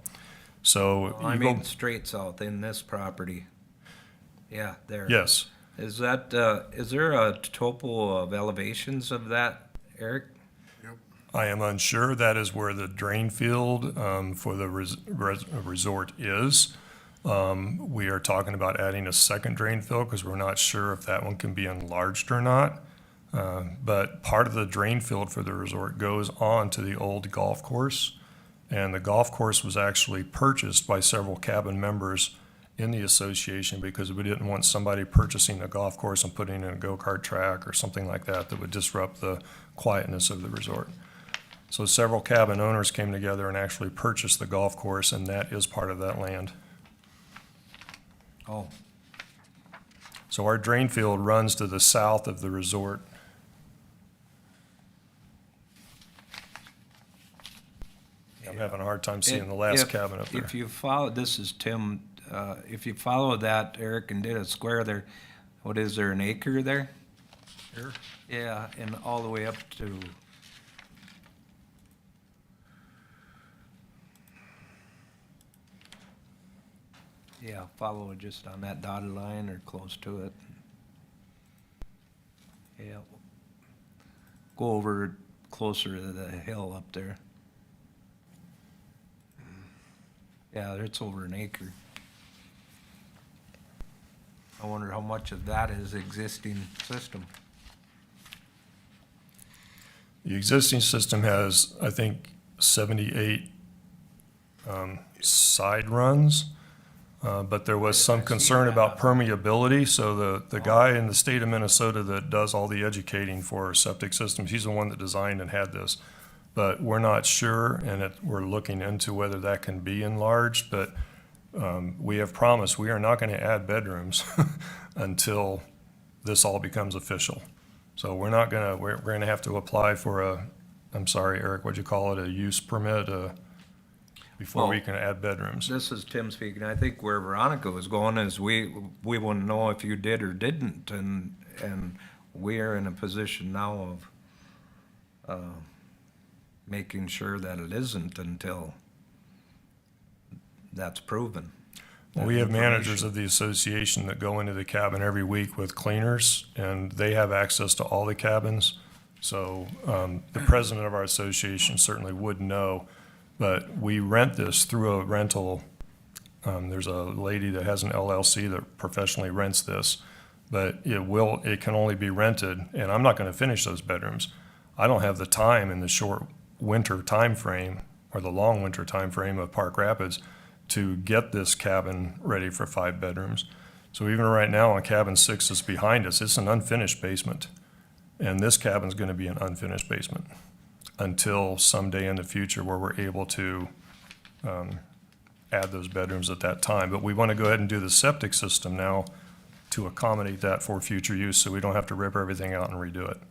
So I Eagle, mean straight south in this property. Yeah, there. yes, Is that, is there a topo of elevations of that, Eric? I am unsure. That is where the drain field for the resort is. We are talking about adding a second drain field because we're not sure if that one can be enlarged or not. But part of the drain field for the resort goes on to the old golf course. And the golf course was actually purchased by several cabin members in the association because we didn't want somebody purchasing the golf course and putting in a go-kart track or something like that that would disrupt the quietness of the resort. So several cabin owners came together and actually purchased the golf course, and that is part of that land. Oh, So our drain field runs to the south of the resort. I'm having a hard time seeing the last cabin up there. If you follow, this is Tim, if you follow that, Eric, and did a square there, what is there, an acre there? Here? Yeah, and all the way up to, yeah, follow it just on that dotted line or close to it. Yeah. Go over closer to the hill up there. Yeah, it's over an acre. I wonder how much of that is existing system. The existing system has, I think, 78 side runs, but there was some concern about permeability. So the guy in the state of Minnesota that does all the educating for septic systems, he's the one that designed and had this. But we're not sure, and we're looking into whether that can be enlarged. But we have promised we are not going to add bedrooms until this all becomes official. So we're going to have to apply for I'm sorry, Eric, what'd you call it, a use permit before we Well, can add bedrooms. This is Tim speaking. I think where Veronica was going is we wouldn't know if you did or didn't, and we're in a position now of, making sure that it isn't until that's proven. We have managers Information. of the association that go into the cabin every week with cleaners, and they have access to all the cabins. So the president of our association certainly would know, but we rent this through a rental. There's a lady that has an LLC that professionally rents this, but it can only be rented, and I'm not going to finish those bedrooms. I don't have the time in the short winter time frame or the long winter time frame of Park Rapids to get this cabin ready for 5 bedrooms. So even right now on cabin 6 that's behind us, it's an unfinished basement. And this cabin's gonna be an unfinished basement until someday in the future where we're able to add those bedrooms at that time. But we wanna go ahead and do the septic system now to accommodate that for future use, so we don't have to rip everything out and redo it.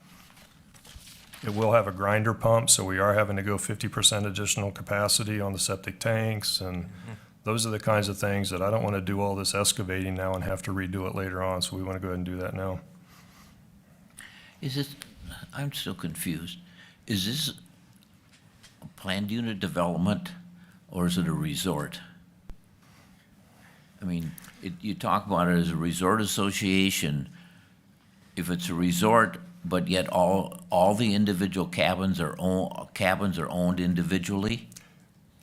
It will have a grinder pump, so we are having to go 50% additional capacity on the septic tanks, and those are the kinds of things that I don't want to do all this excavating now and have to redo it later on, so we want to go ahead and do that now. Is this, I'm still confused. Is this a planned unit development or is it a resort? I mean, you talk about it as a resort association. If it's a resort, but yet all the individual cabins are owned individually?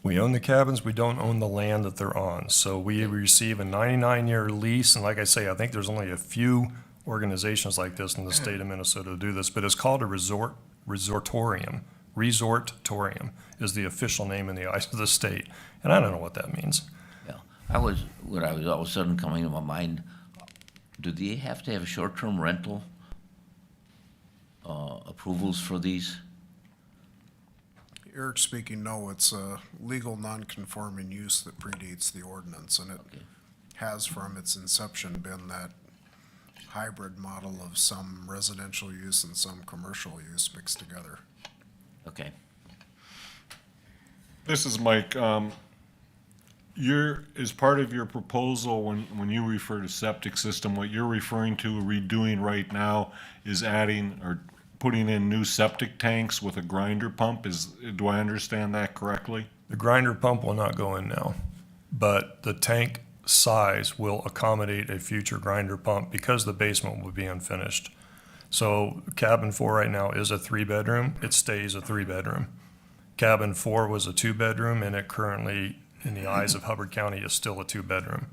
We own the cabins, we don't own the land that they're on. So we receive a 99-year lease, and like I say, I think there's only a few organizations like this in the state of Minnesota to do this, but it's called a resortorium. Resortorium is the official name in the eyes of the state, and I don't know what that means. Yeah, what I was all of a sudden coming to my mind, do they have to have short-term rental approvals for these? Eric speaking, no, it's a legal non-conforming use that predates the ordinance, and it Okay. has from its inception been that hybrid model of some residential use and some commercial use mixed together. Okay. This is Mike. As part of your proposal, when you refer to septic system, what you're referring to redoing right now is adding or putting in new septic tanks with a grinder pump. Do I understand that correctly? The grinder pump will not go in now, but the tank size will accommodate a future grinder pump because the basement will be unfinished. So cabin 4 right now is a 3-bedroom. It stays a 3-bedroom. Cabin 4 was a 2-bedroom, and it currently, in the eyes of Hubbard County, is still a 2-bedroom.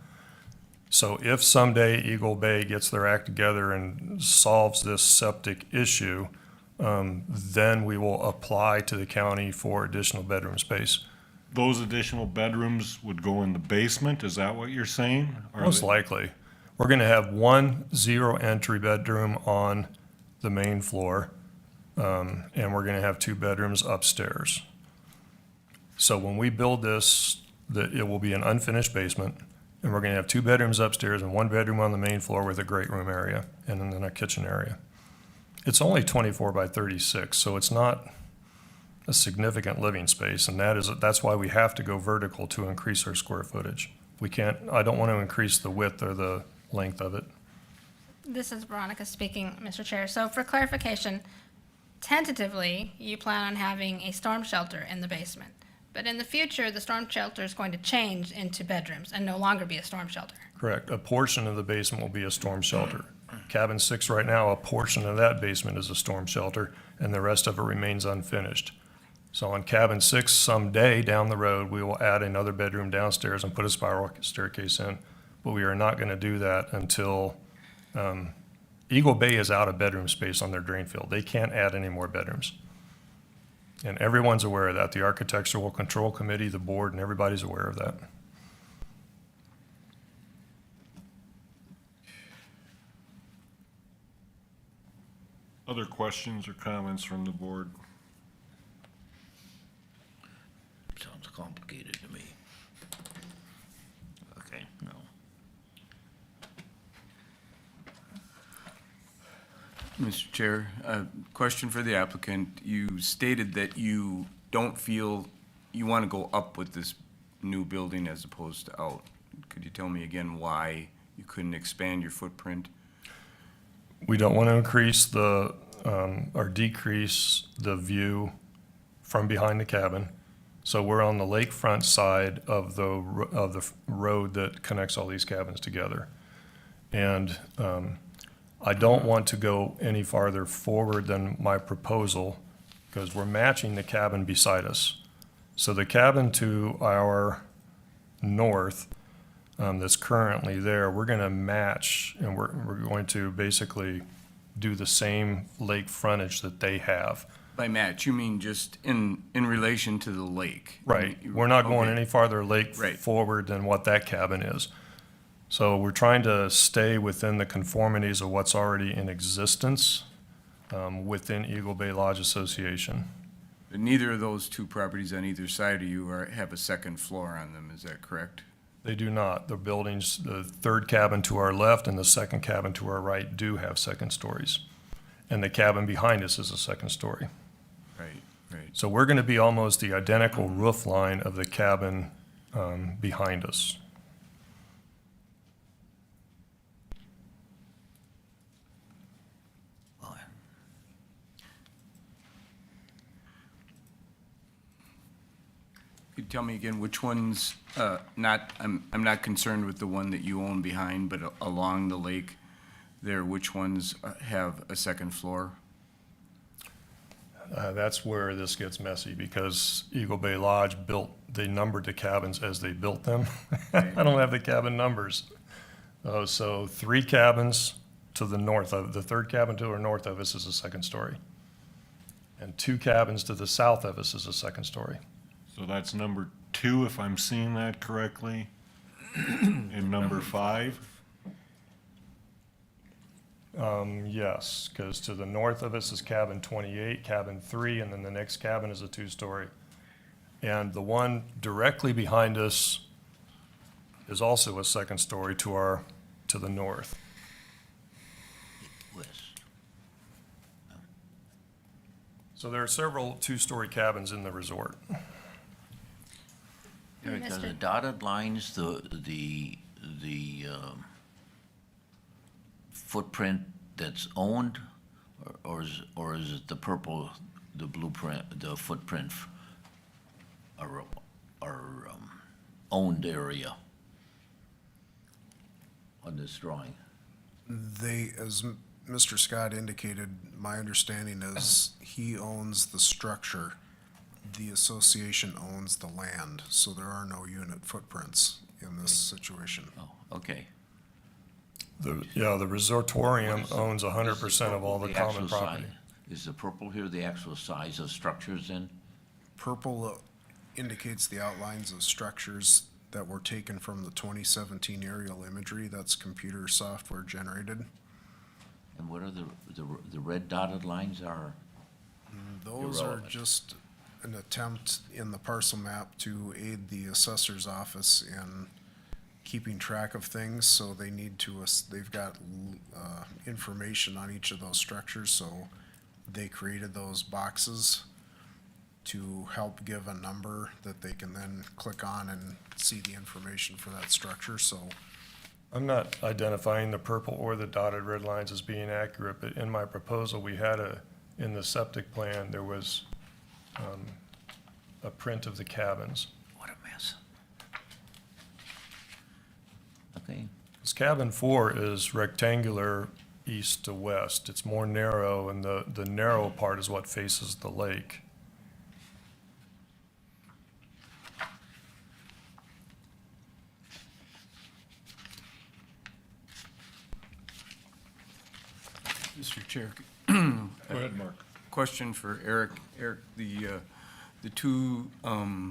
So if someday Eagle Bay gets their act together and solves this septic issue, then we will apply to the county for additional bedroom space. Those additional bedrooms would go in the basement, is that what you're saying? Most likely. We're gonna have 1 0-entry bedroom on the main floor, and we're gonna have 2 bedrooms upstairs. So when we build this, it will be an unfinished basement, and we're gonna have 2 bedrooms upstairs and 1 bedroom on the main floor with a great room area, and then a kitchen area. It's only 24 by 36, so it's not a significant living space, and that's why we have to go vertical to increase our square footage. I don't want to increase the width or the length of it. This is Veronica speaking, Mr. Chair. So for clarification, tentatively, you plan on having a storm shelter in the basement. But in the future, the storm shelter is going to change into bedrooms and no longer be a storm shelter. Correct. A portion of the basement will be a storm shelter. Cabin 6 right now, a portion of that basement is a storm shelter, and the rest of it remains unfinished. So on cabin 6, someday down the road, we will add another bedroom downstairs and put a spiral staircase in. But we are not going to do that until Eagle Bay is out of bedroom space on their drain field. They can't add any more bedrooms. And everyone's aware of that. The Architectural Control Committee, the board, and everybody's aware of that. Other questions or comments from the board? Sounds complicated to me. Okay, no. Mr. Chair, a question for the applicant. You stated that you don't feel you want to go up with this new building as opposed to out. Could you tell me again why you couldn't expand your footprint? We don't want to increase or decrease the view from behind the cabin. So we're on the lakefront side of the road that connects all these cabins together. And I don't want to go any farther forward than my proposal because we're matching the cabin beside us. So the cabin to our north that's currently there, we're going to match, and we're going to basically do the same lake frontage that they have. By match, you mean just in relation to the lake? Right. We're not going Okay. any farther lake Right. forward than what that cabin is. So we're trying to stay within the conformities of what's already in existence within Eagle Bay Lodge Association. But neither of those two properties on either side of you have a second floor on them, is that correct? They do not. The buildings, the third cabin to our left and the second cabin to our right do have second stories. And the cabin behind us is a second story. Right, right. So we're going to be almost the identical roof line of the cabin behind us. Could you tell me again which ones, I'm not concerned with the one that you own behind, but along the lake there, which ones have a second floor? That's where this gets messy because Eagle Bay Lodge they numbered the cabins as they built them. I don't have the cabin numbers. So 3 cabins to the north of, the third cabin to our north of us is a second story. And 2 cabins to the south of us is a second story. So that's number 2, if I'm seeing that correctly. And number 5? Yes, because to the north of us is cabin 28, cabin 3, and then the next cabin is a 2-story. And the one directly behind us is also a second story to the north. West. So there are several 2-story cabins in the resort. Eric, are Mr. the dotted lines the footprint that's owned, or is it the purple, the blueprint, the footprint, or owned area on this drawing? They, as Mr. Scott indicated, my understanding is he owns the structure. The association owns the land, so there are no unit footprints in this situation. Oh, okay. The resortorium What is the- owns 100% of all the actual common property. size? Is the purple here the actual size of structures in? Purple indicates the outlines of structures that were taken from the 2017 aerial imagery. That's computer software generated. And what are the red dotted lines are? Those are Irrelevant. just an attempt in the parcel map to aid the assessor's office in keeping track of things, so they need to, they've got information on each of those structures, so they created those boxes to help give a number that they can then click on and see the information for that structure, so I'm not identifying the purple or the dotted red lines as being accurate, but in my proposal, we had in the septic plan, there was a print of the cabins. What a mess. Okay. This cabin 4 is rectangular east to west. It's more narrow, and the narrow part is what faces the lake. Mr. Chair, Go ahead, Mark. question for Eric. Eric, the two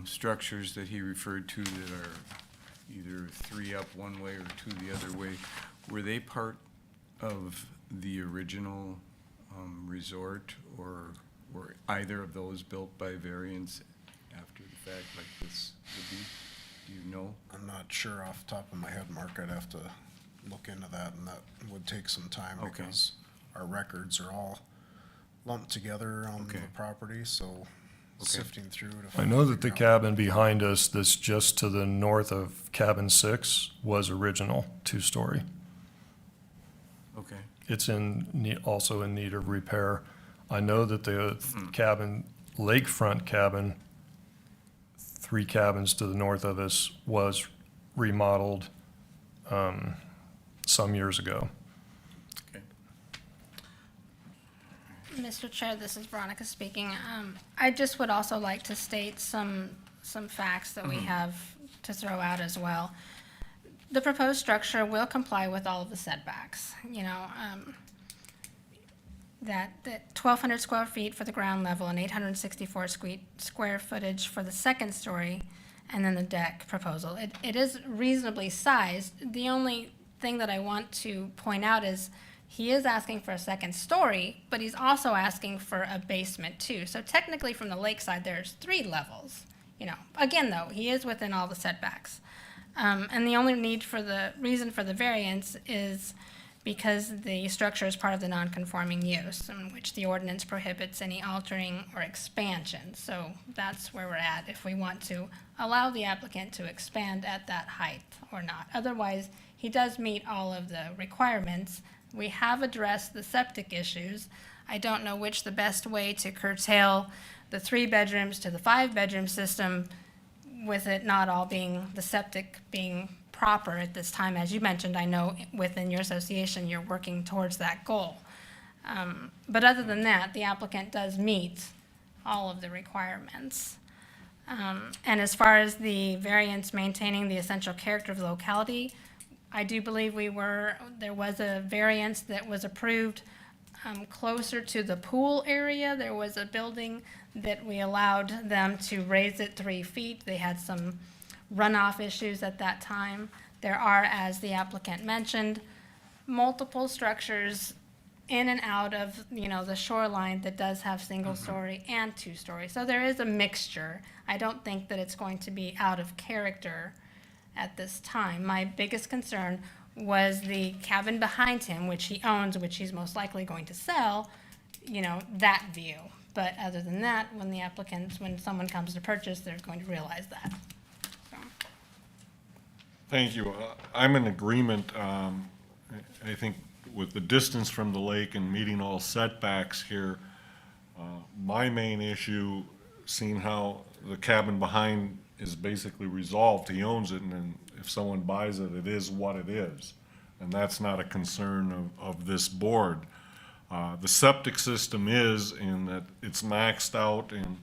structures that he referred to that are either 3 up one way or 2 the other way, were they part of the original resort, or were either of those built by Variance after the fact, like this would be? Do you know? I'm not sure off the top of my head, Mark. I'd have to look into that, and that would take some time Okay. because our records are all lumped together on the Okay. property, so sifting through to. I know that the figure out- cabin behind us that's just to the north of cabin 6 was original, 2-story. Okay. It's also in need of repair. I know that the cabin lakefront cabin, 3 cabins to the north of us, was remodeled some years ago. Okay. Mr. Chair, this is Veronica speaking. I just would also like to state some facts that we have to throw out as well. The proposed structure will comply with all of the setbacks, that 1,200 square feet for the ground level and 864 square footage for the second story, and then the deck proposal. It is reasonably sized. The only thing that I want to point out is he is asking for a second story, but he's also asking for a basement too. So technically from the lakeside, there's 3 levels. Again, though, he is within all the setbacks. And the only reason for the variance is because the structure is part of the non-conforming use, in which the ordinance prohibits any altering or expansion. So that's where we're at, if we want to allow the applicant to expand at that height or not. Otherwise, he does meet all of the requirements. We have addressed the septic issues. I don't know which the best way to curtail the 3 bedrooms to the 5-bedroom system, with it not all being, the septic being proper at this time. As you mentioned, I know within your association, you're working towards that goal. But other than that, the applicant does meet all of the requirements. And as far as the variance maintaining the essential character of the locality, I do believe there was a variance that was approved closer to the pool area. There was a building that we allowed them to raise it 3 feet. They had some runoff issues at that time. There are, as the applicant mentioned, multiple structures in and out of, the shoreline that does have single-story and 2-story. So there is a mixture. I don't think that it's going to be out of character at this time. My biggest concern was the cabin behind him, which he owns, which he's most likely going to sell, that view. But other than that, when someone comes to purchase, they're going to realize that. So. Thank you. I'm in agreement, I think with the distance from the lake and meeting all setbacks here. My main issue, seeing how the cabin behind is basically resolved, he owns it, and then if someone buys it, it is what it is. And that's not a concern of this board. The septic system is in that it's maxed out, and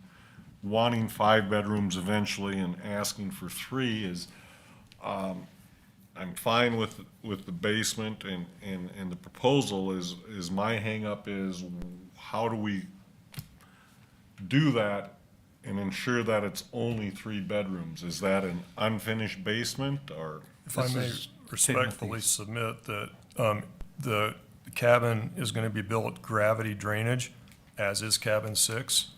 wanting 5 bedrooms eventually and asking for 3 is, I'm fine with the basement and the proposal is my hangup is how do we do that and ensure that it's only 3 bedrooms? Is that an unfinished basement or? If I This may is respectfully Timothy's. submit that the cabin is going to be built gravity drainage, as is cabin 6.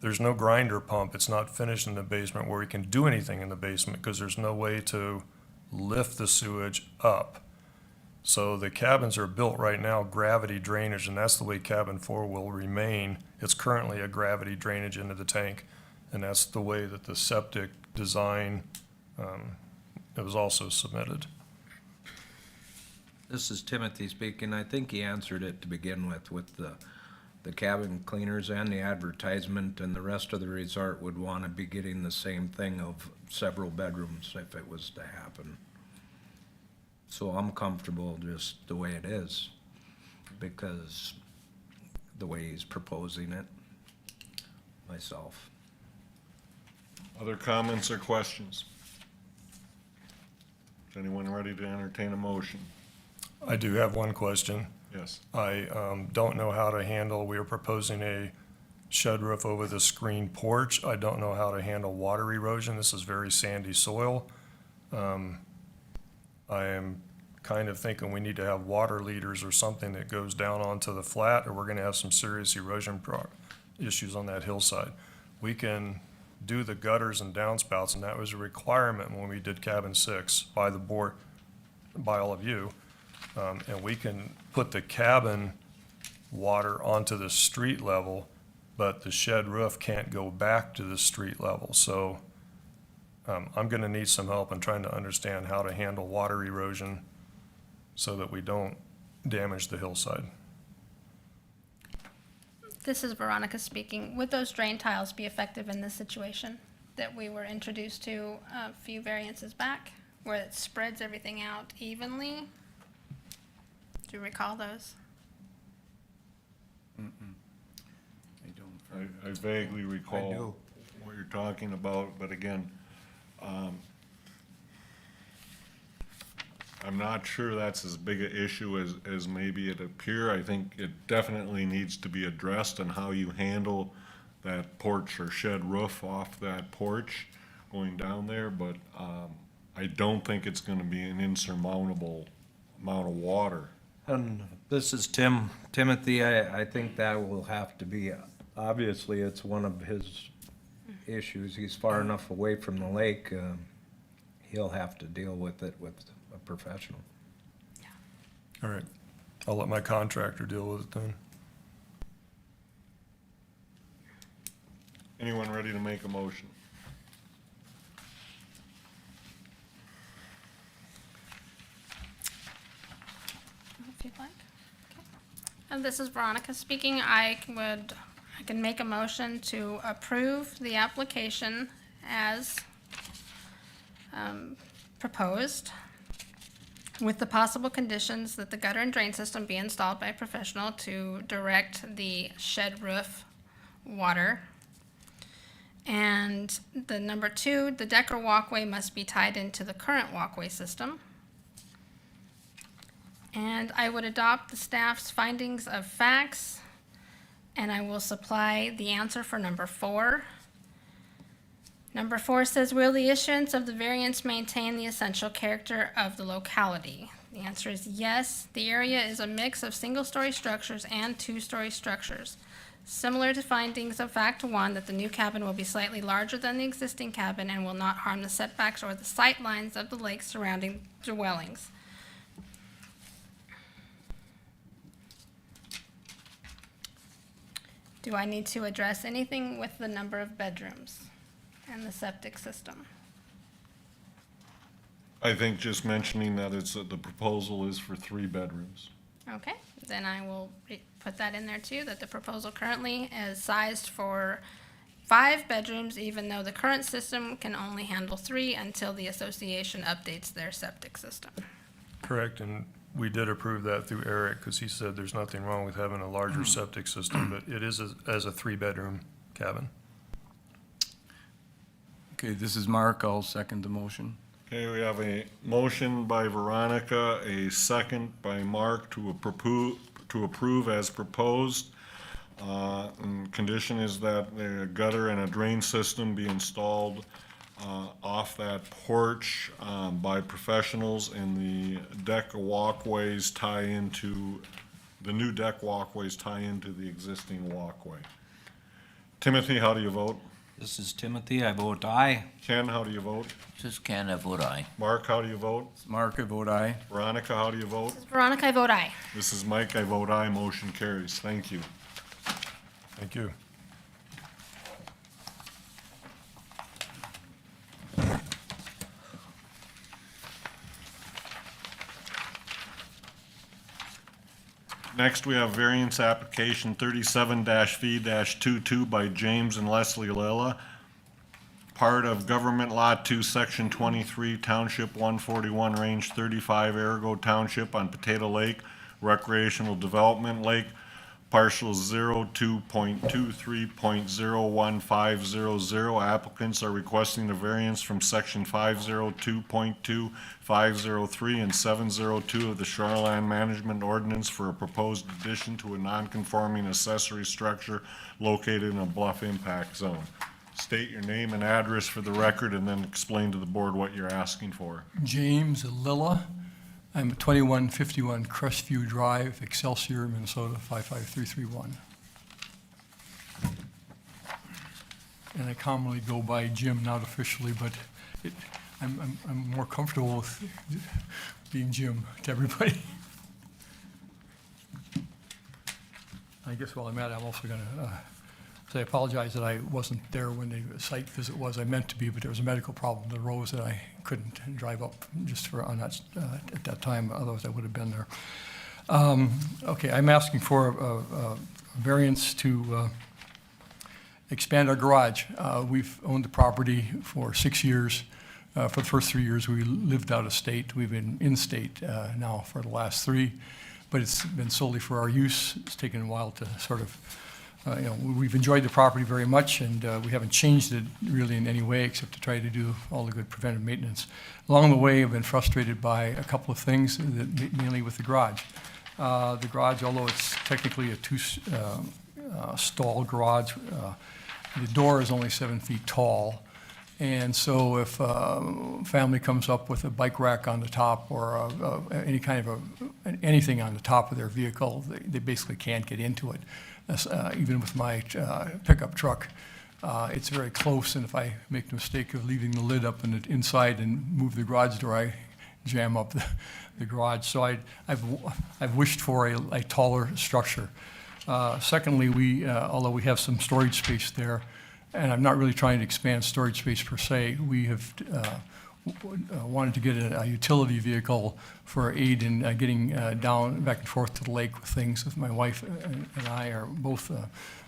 There's no grinder pump. It's not finished in the basement where we can do anything in the basement because there's no way to lift the sewage up. So the cabins are built right now gravity drainage, and that's the way cabin 4 will remain. It's currently a gravity drainage into the tank, and that's the way that the septic design, it was also submitted. This is Timothy speaking. I think he answered it to begin with the cabin cleaners and the advertisement, and the rest of the resort would want to be getting the same thing of several bedrooms if it was to happen. So I'm comfortable just the way it is, because the way he's proposing it myself. Other comments or questions? Is anyone ready to entertain a motion? I do have one question. Yes. I don't know how to handle, we are proposing a shed roof over the screen porch. I don't know how to handle water erosion. This is very sandy soil. I am kind of thinking we need to have water leaders or something that goes down onto the flat, or we're gonna have some serious erosion issues on that hillside. We can do the gutters and downspouts, and that was a requirement when we did cabin 6 by the board, by all of you. And we can put the cabin water onto the street level, but the shed roof can't go back to the street level. So I'm gonna need some help in trying to understand how to handle water erosion so that we don't damage the hillside. This is Veronica speaking. Would those drain tiles be effective in this situation that we were introduced to a few variances back, where it spreads everything out evenly? Do you recall those? I don't. I vaguely recall do. what you're talking about, but again, I'm not sure that's as big an issue as maybe it appear. I think it definitely needs to be addressed on how you handle that porch or shed roof off that porch going down there, but, I don't think it's gonna be an insurmountable amount of water. And this is Timothy, I think that will have to be, obviously, it's one of his issues. He's far enough away from the lake, he'll have to deal with it with a professional. All right, I'll let my contractor deal with it then. Anyone ready to make a motion? If you'd like. Okay. And this is Veronica speaking. I can make a motion to approve the application as proposed, with the possible conditions that the gutter and drain system be installed by a professional to direct the shed roof water. And the number 2, the deck or walkway must be tied into the current walkway system. And I would adopt the staff's findings of facts, and I will supply the answer for number 4. Number 4 says, will the issuance of the variance maintain the essential character of the locality? The answer is yes. The area is a mix of single-story structures and two-story structures. Similar to findings of fact 1, that the new cabin will be slightly larger than the existing cabin and will not harm the setbacks or the sight lines of the lake surrounding dwellings. Do I need to address anything with the number of bedrooms and the septic system? I think just mentioning that the proposal is for 3 bedrooms. Okay, then I will put that in there too, that the proposal currently is sized for 5 bedrooms, even though the current system can only handle 3 until the association updates their septic system. Correct, and we did approve that through Eric, because he said there's nothing wrong with having a larger septic system, but it is as a 3-bedroom cabin. Okay, this is Mark. I'll second the motion. Okay, we have a motion by Veronica, a second by Mark to approve as proposed. And condition is that a gutter and a drain system be installed off that porch by professionals, and the deck walkways tie into, the new deck walkways tie into the existing walkway. Timothy, how do you vote? This is Timothy, I vote aye. Ken, how do you vote? This is Ken, I vote aye. Mark, how do you vote? Mark, I vote aye. Veronica, how do you vote? Veronica, I vote aye. This is Mike, I vote aye, motion carries. Thank you. Thank you. Next, we have variance application 37-V-22 by James and Leslie Lilla, part of Government Lot 2, Section 23, Township 141, Range 35, Arago Township on Potato Lake, Recreational Development Lake, Parcel 02.23.01500. Applicants are requesting a variance from Section 502.2, 503, and 702 of the Shoreline Management Ordinance for a proposed addition to a non-conforming accessory structure located in a bluff impact zone. State your name and address for the record, and then explain to the board what you're asking for. James Lilla. I'm at 2151 Crestview Drive, Excelsior, Minnesota 55331. And I commonly go by Jim, not officially, but I'm more comfortable with being Jim to everybody. I guess while I'm at it, I'm also going to say I apologize that I wasn't there when the site visit was. I meant to be, but there was a medical problem that arose that I couldn't drive up just for on that at that time. Otherwise, I would have been there. Okay, I'm asking for variance to expand our garage. We've owned the property for 6 years. For the first 3 years, we lived out of state. We've been in-state now for the last 3, but it's been solely for our use. It's taken a while to sort of, we've enjoyed the property very much, and we haven't changed it really in any way except to try to do all the good preventive maintenance. Along the way, I've been frustrated by a couple of things, mainly with the garage. The garage, although it's technically a two-stall garage, the door is only 7 feet tall. And so if a family comes up with a bike rack on the top or any kind of anything on the top of their vehicle, they basically can't get into it. Even with my pickup truck, it's very close, and if I make the mistake of leaving the lid up in the inside and move the garage door, I jam up the garage. So I've wished for a taller structure. Secondly, although we have some storage space there, and I'm not really trying to expand storage space per se, we have wanted to get a utility vehicle for aid in getting down, back and forth to the lake with things. With my wife and I are both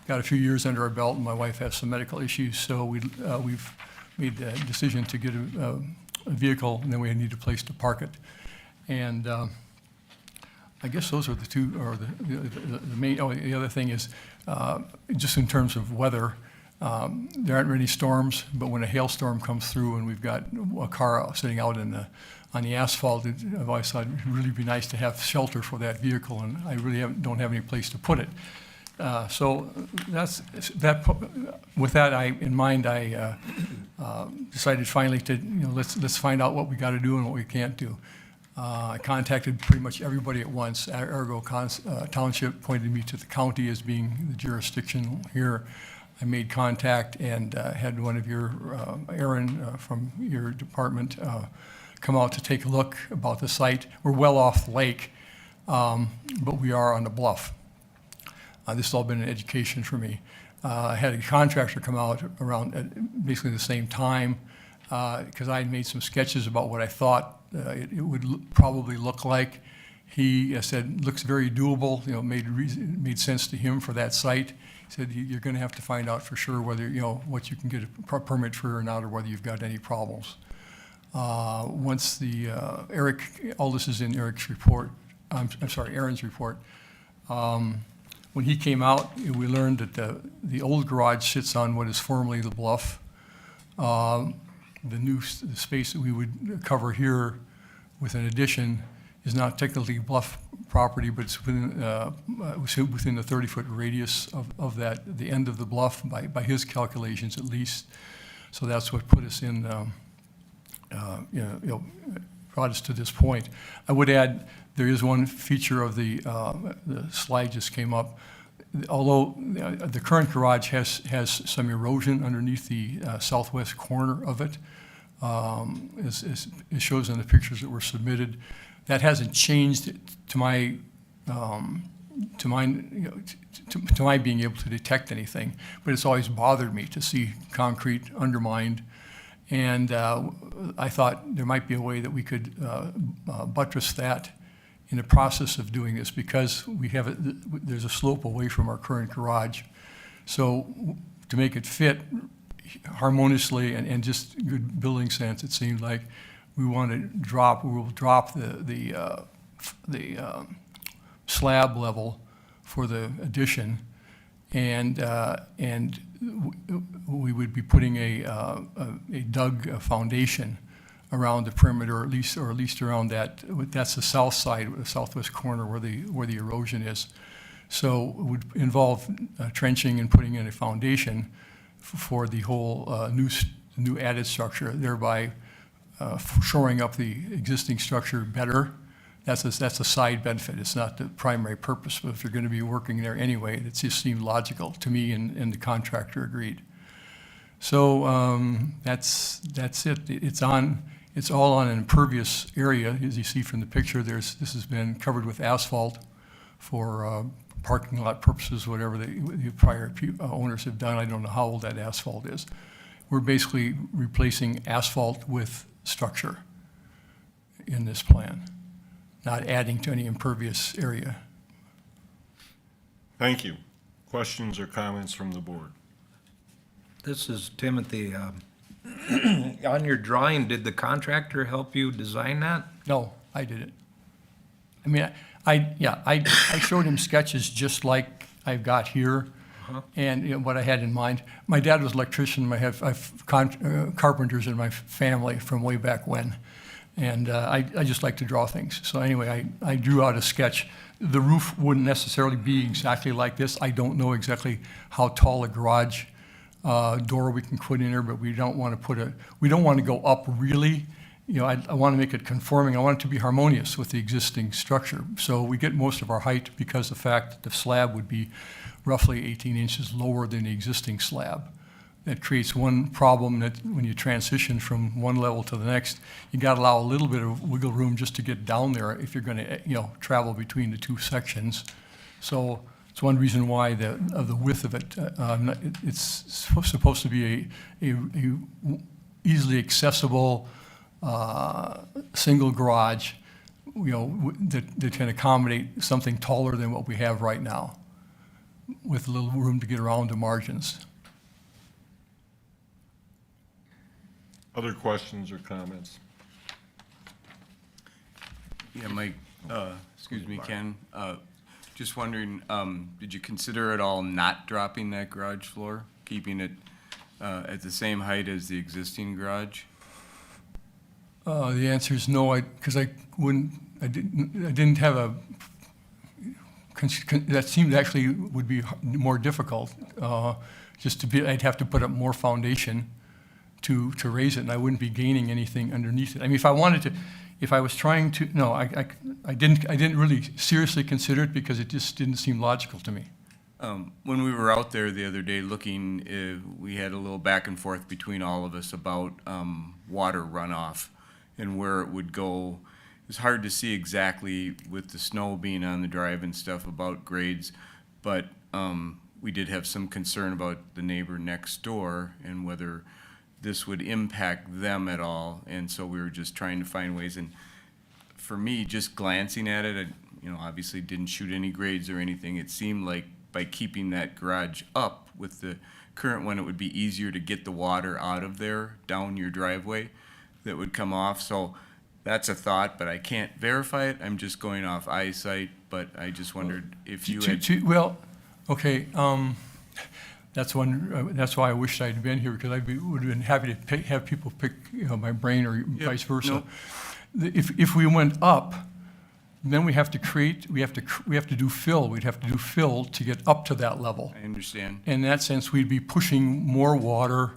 got a few years under our belt, and my wife has some medical issues, so we've made the decision to get a vehicle, and then we need a place to park it. And I guess those are the two, or the main. Oh, the other thing is just in terms of weather. There aren't any storms, but when a hailstorm comes through and we've got a car sitting out on the asphalt, I've always thought it'd really be nice to have shelter for that vehicle, and I really don't have any place to put it. So that's that. With that in mind, I decided finally to let's find out what we got to do and what we can't do. I contacted pretty much everybody at once. Arago Township pointed me to the county as being the jurisdiction here. I made contact and had one of your, Aaron from your department, come out to take a look about the site. We're well off the lake, but we are on the bluff. This has all been an education for me. I had a contractor come out around at basically the same time because I had made some sketches about what I thought it would probably look like. He said, looks very doable, made sense to him for that site. He said, you're going to have to find out for sure whether, what you can get a permit for or not, or whether you've got any problems. Once the, all this is in Eric's report, I'm sorry, Aaron's report. When he came out, we learned that the old garage sits on what is formerly the bluff. The space that we would cover here with an addition is not technically bluff property, but it's within the 30-foot radius of that, the end of the bluff, by his calculations at least. So that's what put us in, brought us to this point. I would add, there is one feature of the slide just came up. Although the current garage has some erosion underneath the southwest corner of it, as it shows in the pictures that were submitted. That hasn't changed to my being able to detect anything, but it's always bothered me to see concrete undermined. And I thought there might be a way that we could buttress that in the process of doing this, because we have there's a slope away from our current garage. So to make it fit harmoniously and just good building sense, it seemed like we will drop the slab level for the addition, and we would be putting a dug foundation around the perimeter, or at least around that. That's the south side, the southwest corner where the erosion is. So it would involve trenching and putting in a foundation for the whole new added structure, thereby shoring up the existing structure better. That's a side benefit. It's not the primary purpose, but if you're going to be working there anyway, it just seemed logical to me, and the contractor agreed. So that's it. It's all on an impervious area, as you see from the picture. This has been covered with asphalt for parking lot purposes, whatever the prior owners have done. I don't know how old that asphalt is. We're basically replacing asphalt with structure in this plan, not adding to any impervious area. Thank you. Questions or comments from the board? This is Timothy. On your drawing, did the contractor help you design that? No, I didn't. I mean, I showed him sketches just like I've got here, and, you know, what I had in mind. My dad was an electrician, I've carpenters in my family from way back when, and I just like to draw things. So anyway, I drew out a sketch. The roof wouldn't necessarily be exactly like this. I don't know exactly how tall a garage door we can put in there, but we don't want to go up really. You know, I want to make it conforming. I want it to be harmonious with the existing structure. So we get most of our height because the fact that the slab would be roughly 18 inches lower than the existing slab. That creates one problem, that when you transition from one level to the next, you got to allow a little bit of wiggle room just to get down there if you're going to, you know, travel between the two sections. So it's one reason why the width of it, it's supposed to be a easily accessible single garage, you know, that can accommodate something taller than what we have right now, with a little room to get around the margins. Other questions or comments? Yeah, Mike, excuse me, Ken, just wondering, did you consider at all not dropping that garage floor, keeping it at the same height as the existing garage? The answer is no, because I didn't have a, that seemed actually would be more difficult, I'd have to put up more foundation to raise it, and I wouldn't be gaining anything underneath it. I mean, if I was trying to, no, I didn't really seriously consider it because it just didn't seem logical to me. When we were out there the other day looking, we had a little back and forth between all of us about water runoff and where it would go. It's hard to see exactly with the snow being on the drive and stuff about grades, but we did have some concern about the neighbor next door and whether this would impact them at all, and so we were just trying to find ways. And for me, just glancing at it, I, obviously didn't shoot any grades or anything. It seemed like by keeping that garage up with the current one, it would be easier to get the water out of there down your driveway that would come off. So that's a thought, but I can't verify it. I'm just going off eyesight, but I just wondered if you had. Well, okay. That's why I wished I'd been here, because would have been happy to have people pick, my brain, or vice versa. No. If we went up, then we have to do fill. We'd have to do fill to get up to that level. I understand. In that sense, we'd be pushing more water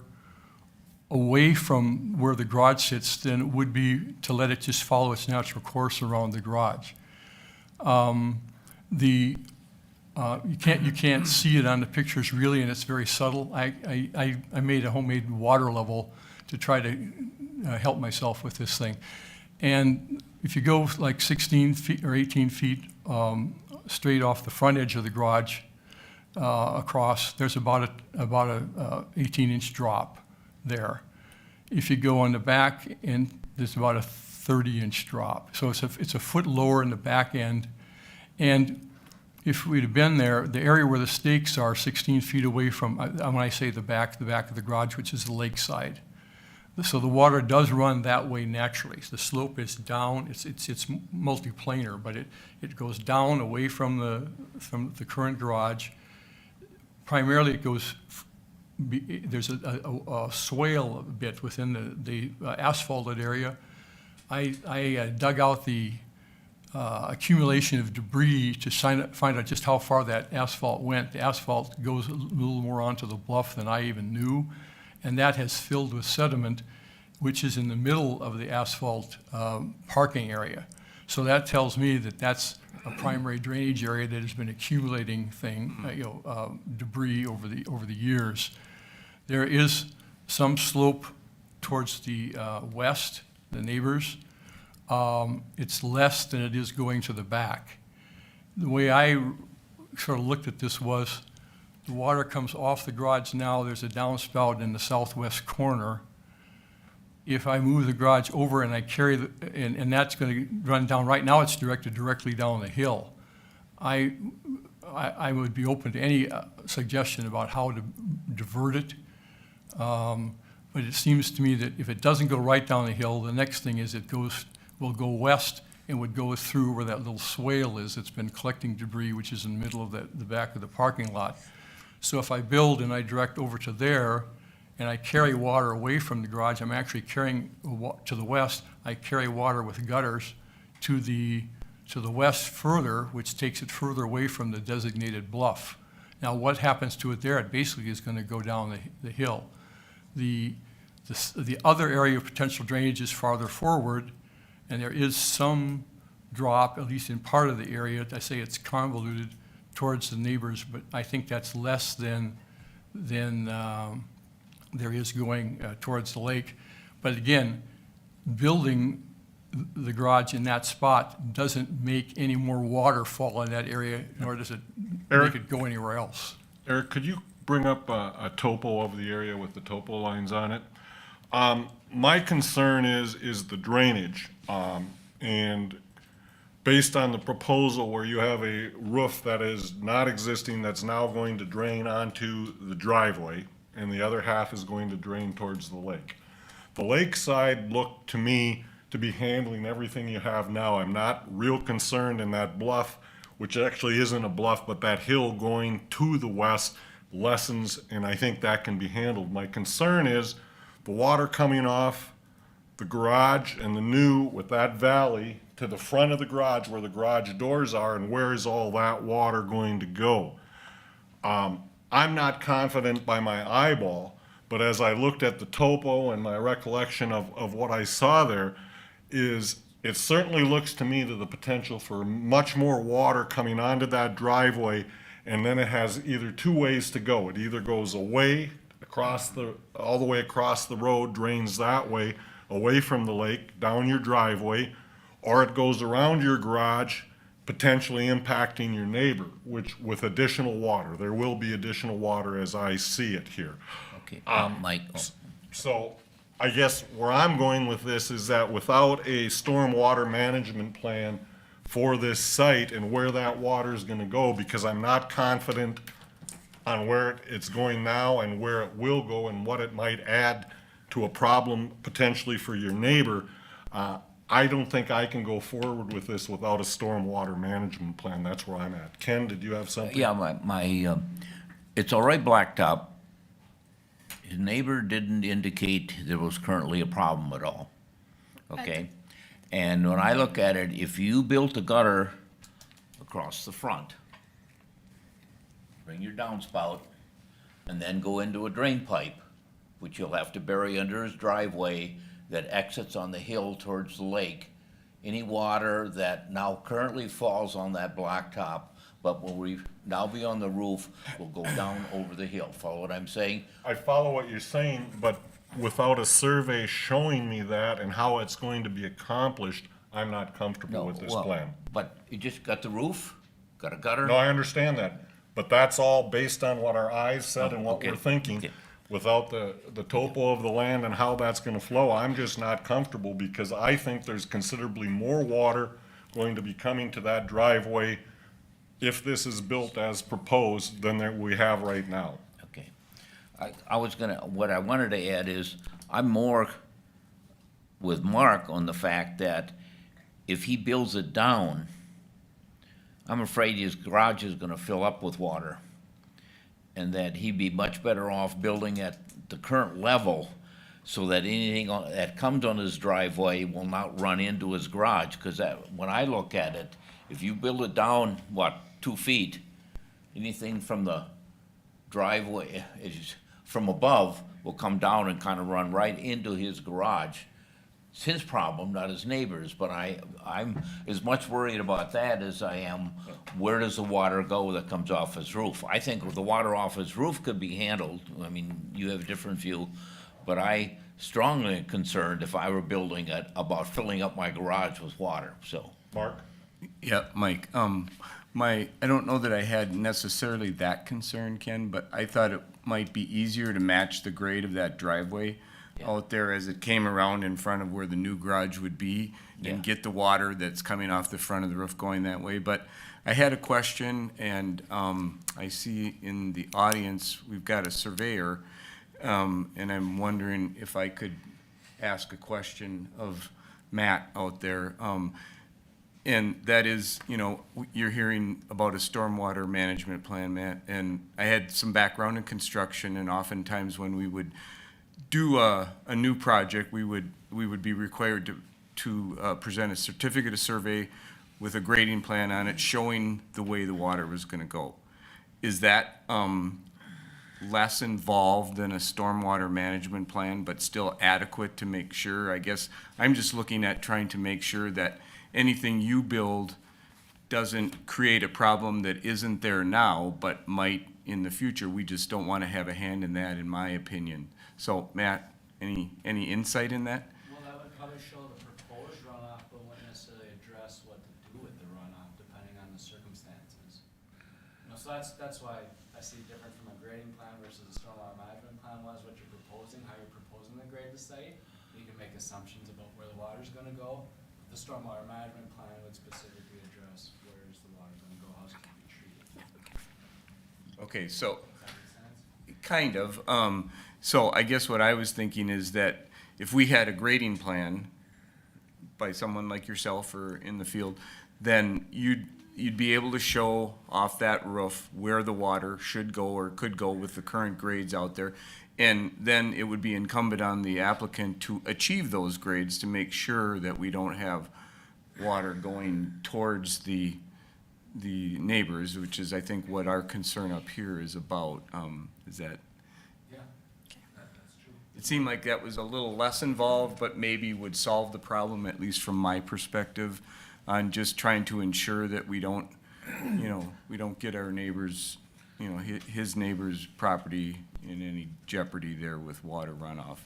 away from where the garage sits than it would be to let it just follow its natural course around the garage. You can't see it on the pictures really, and it's very subtle. I made a homemade water level to try to help myself with this thing. And if you go like 16 feet or 18 feet straight off the front edge of the garage across, there's about a 18-inch drop there. If you go on the back end, there's about a 30-inch drop. So it's a foot lower in the back end. And if we'd have been there, the area where the stakes are 16 feet away from, when I say the back of the garage, which is the lakeside. So the water does run that way naturally. The slope is down. It's multiplanar, but it goes down away from the current garage. Primarily, it goes. There's a swale bit within the asphalted area. I dug out the accumulation of debris to find out just how far that asphalt went. The asphalt goes a little more onto the bluff than I even knew, and that has filled with sediment, which is in the middle of the asphalt parking area. So that tells me that that's a primary drainage area that has been accumulating debris over the years. There is some slope towards the west, the neighbors. It's less than it is going to the back. The way I sort of looked at this was, the water comes off the garage now, there's a downspout in the southwest corner. If I move the garage over and I carry and that's going to run down, right now it's directed directly down the hill. I would be open to any suggestion about how to divert it. But it seems to me that if it doesn't go right down the hill, the next thing is will go west and would go through where that little swale is that's been collecting debris, which is in the middle of the back of the parking lot. So if I build and I direct over to there, and I carry water away from the garage, I'm actually carrying, to the west, I carry water with gutters to the west further, which takes it further away from the designated bluff. Now, what happens to it there? It basically is gonna go down the hill. The other area of potential drainage is farther forward, and there is some drop, at least in part of the area. I say it's convoluted towards the neighbors, but I think that's less than there is going towards the lake. But again, building the garage in that spot doesn't make any more water fall in that area, nor does it Eric? make it go anywhere else. Eric, could you bring up a topo of the area with the topo lines on it? My concern is the drainage, and based on the proposal where you have a roof that is not existing, that's now going to drain onto the driveway, and the other half is going to drain towards the lake. The lake side looked to me to be handling everything you have now. I'm not real concerned in that bluff, which actually isn't a bluff, but that hill going to the west lessens, and I think that can be handled. My concern is the water coming off the garage and the new with that valley to the front of the garage where the garage doors are, and where is all that water going to go? I'm not confident by my eyeball, but as I looked at the topo and my recollection of what I saw there, it certainly looks to me to the potential for much more water coming onto that driveway, and then it has either two ways to go. It either goes away all the way across the road, drains that way, away from the lake, down your driveway, or it goes around your garage, potentially impacting your neighbor, which with additional water. There will be additional water as I see it here. Okay, Mike, So I guess where I'm going with this is that without a stormwater management plan for this site and where that water is gonna go, because I'm not confident on where it's going now and where it will go and what it might add to a problem potentially for your neighbor, I don't think I can go forward with this without a stormwater management plan. That's where I'm at. Ken, did you have something? yeah, it's all right blacktop. His neighbor didn't indicate there was currently a problem at all, okay? And when I look at it, if you built a gutter across the front, bring your downspout, and then go into a drain pipe, which you'll have to bury under his driveway that exits on the hill towards the lake, any water that now currently falls on that blacktop, but will now be on the roof, will go down over the hill. Follow what I'm saying? I follow what you're saying, but without a survey showing me that and how it's going to be accomplished, I'm not comfortable with this well, plan. But you just got the roof, got a gutter? No, I understand that, but that's all based on what our eyes said and what okay, we're thinking. okay. Without the topo of the land and how that's gonna flow, I'm just not comfortable because I think there's considerably more water going to be coming to that driveway if this is built as proposed than that we have right now. Okay. What I wanted to add is, I'm more with Mark on the fact that if he builds it down, I'm afraid his garage is gonna fill up with water. And that he'd be much better off building at the current level so that anything that comes on his driveway will not run into his garage. Because when I look at it, if you build it down, 2 feet, anything from the driveway, from above, will come down and kind of run right into his garage. It's his problem, not his neighbor's, but I'm as much worried about that as I am, where does the water go that comes off his roof? I think the water off his roof could be handled. I mean, you have a different view, but I strongly concerned if I were building it about filling up my garage with water, so. Mark? Yeah, Mike, I don't know that I had necessarily that concern, Ken, but I thought it might be easier to match the grade of that driveway out there as it came around in front of where the new garage would be Yeah. and get the water that's coming off the front of the roof going that way. But I had a question, and I see in the audience, we've got a surveyor, and I'm wondering if I could ask a question of Matt out there. And that is, you know, you're hearing about a stormwater management plan, Matt, and I had some background in construction, and oftentimes when we would do a new project, we would be required to present a certificate of survey with a grading plan on it showing the way the water was gonna go. Is that less involved than a stormwater management plan, but still adequate to make sure? I guess I'm just looking at trying to make sure that anything you build doesn't create a problem that isn't there now, but might in the future. We just don't want to have a hand in that, in my opinion. So, Matt, any insight in that? Well, that would probably show the proposed runoff, but wouldn't necessarily address what to do with the runoff, depending on the circumstances. You know, so that's why I see different from a grading plan versus a stormwater management plan was what you're proposing, how you're proposing to grade the site. You can make assumptions about where the water's gonna go. The stormwater management plan would specifically address where's the water gonna go, how's it gonna be treated. Okay, so, Does that make sense? kind of. So I guess what I was thinking is that if we had a grading plan by someone like yourself or in the field, then you'd be able to show off that roof where the water should go or could go with the current grades out there. And then it would be incumbent on the applicant to achieve those grades to make sure that we don't have water going towards the neighbors, which is, I think, what our concern up here is about. Is that, Yeah, that's true. it seemed like that was a little less involved, but maybe would solve the problem, at least from my perspective, on just trying to ensure that we don't, we don't get our neighbors, his neighbor's property in any jeopardy there with water runoff.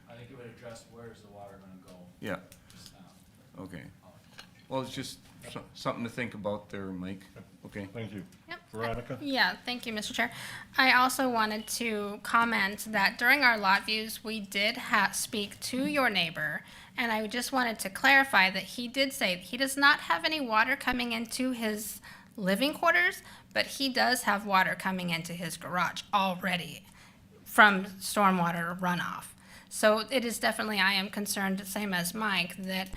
I think it would address where's the water gonna go, Yeah, just now. okay. Well, it's just something to think about there, Mike. Okay. Thank you. Yep. Veronica? Yeah, thank you, Mr. Chair. I also wanted to comment that during our lot views, we did speak to your neighbor, and I just wanted to clarify that he did say he does not have any water coming into his living quarters, but he does have water coming into his garage already from stormwater runoff. So it is definitely, I am concerned, same as Mike, that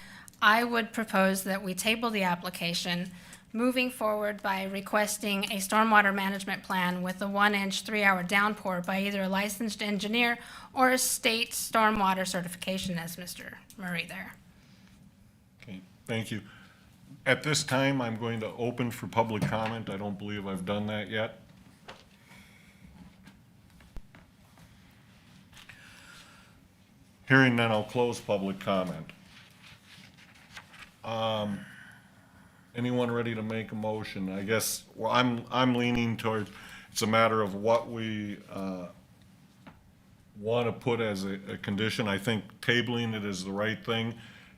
I would propose that we table the application, moving forward by requesting a stormwater management plan with a 1-inch, 3-hour downpour by either a licensed engineer or a state stormwater certification, as Mr. Murray there. Okay, thank you. At this time, I'm going to open for public comment. I don't believe I've done that yet. Hearing none, I'll close public comment. Anyone ready to make a motion? I guess, well, I'm leaning towards, it's a matter of what we want to put as a condition. I think tabling it is the right thing.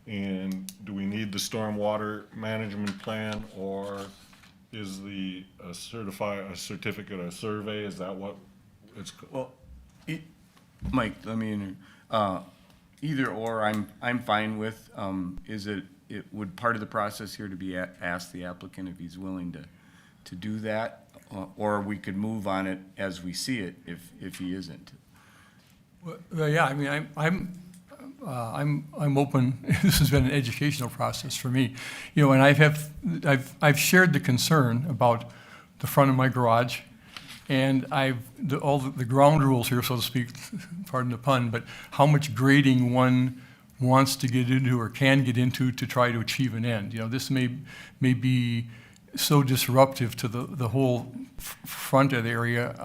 And do we need the stormwater management plan, or is the a certificate of survey, is that what it's? Well, Mike, let me, either or, I'm fine with. Is it would part of the process here to be ask the applicant if he's willing to do that, or we could move on it as we see it if he isn't. Well, yeah, I mean, I'm open. This has been an educational process for me, and I've shared the concern about the front of my garage, and all the ground rules here, so to speak, pardon the pun, but how much grading one wants to get into or can get into to try to achieve an end. This may be so disruptive to the whole front of the area.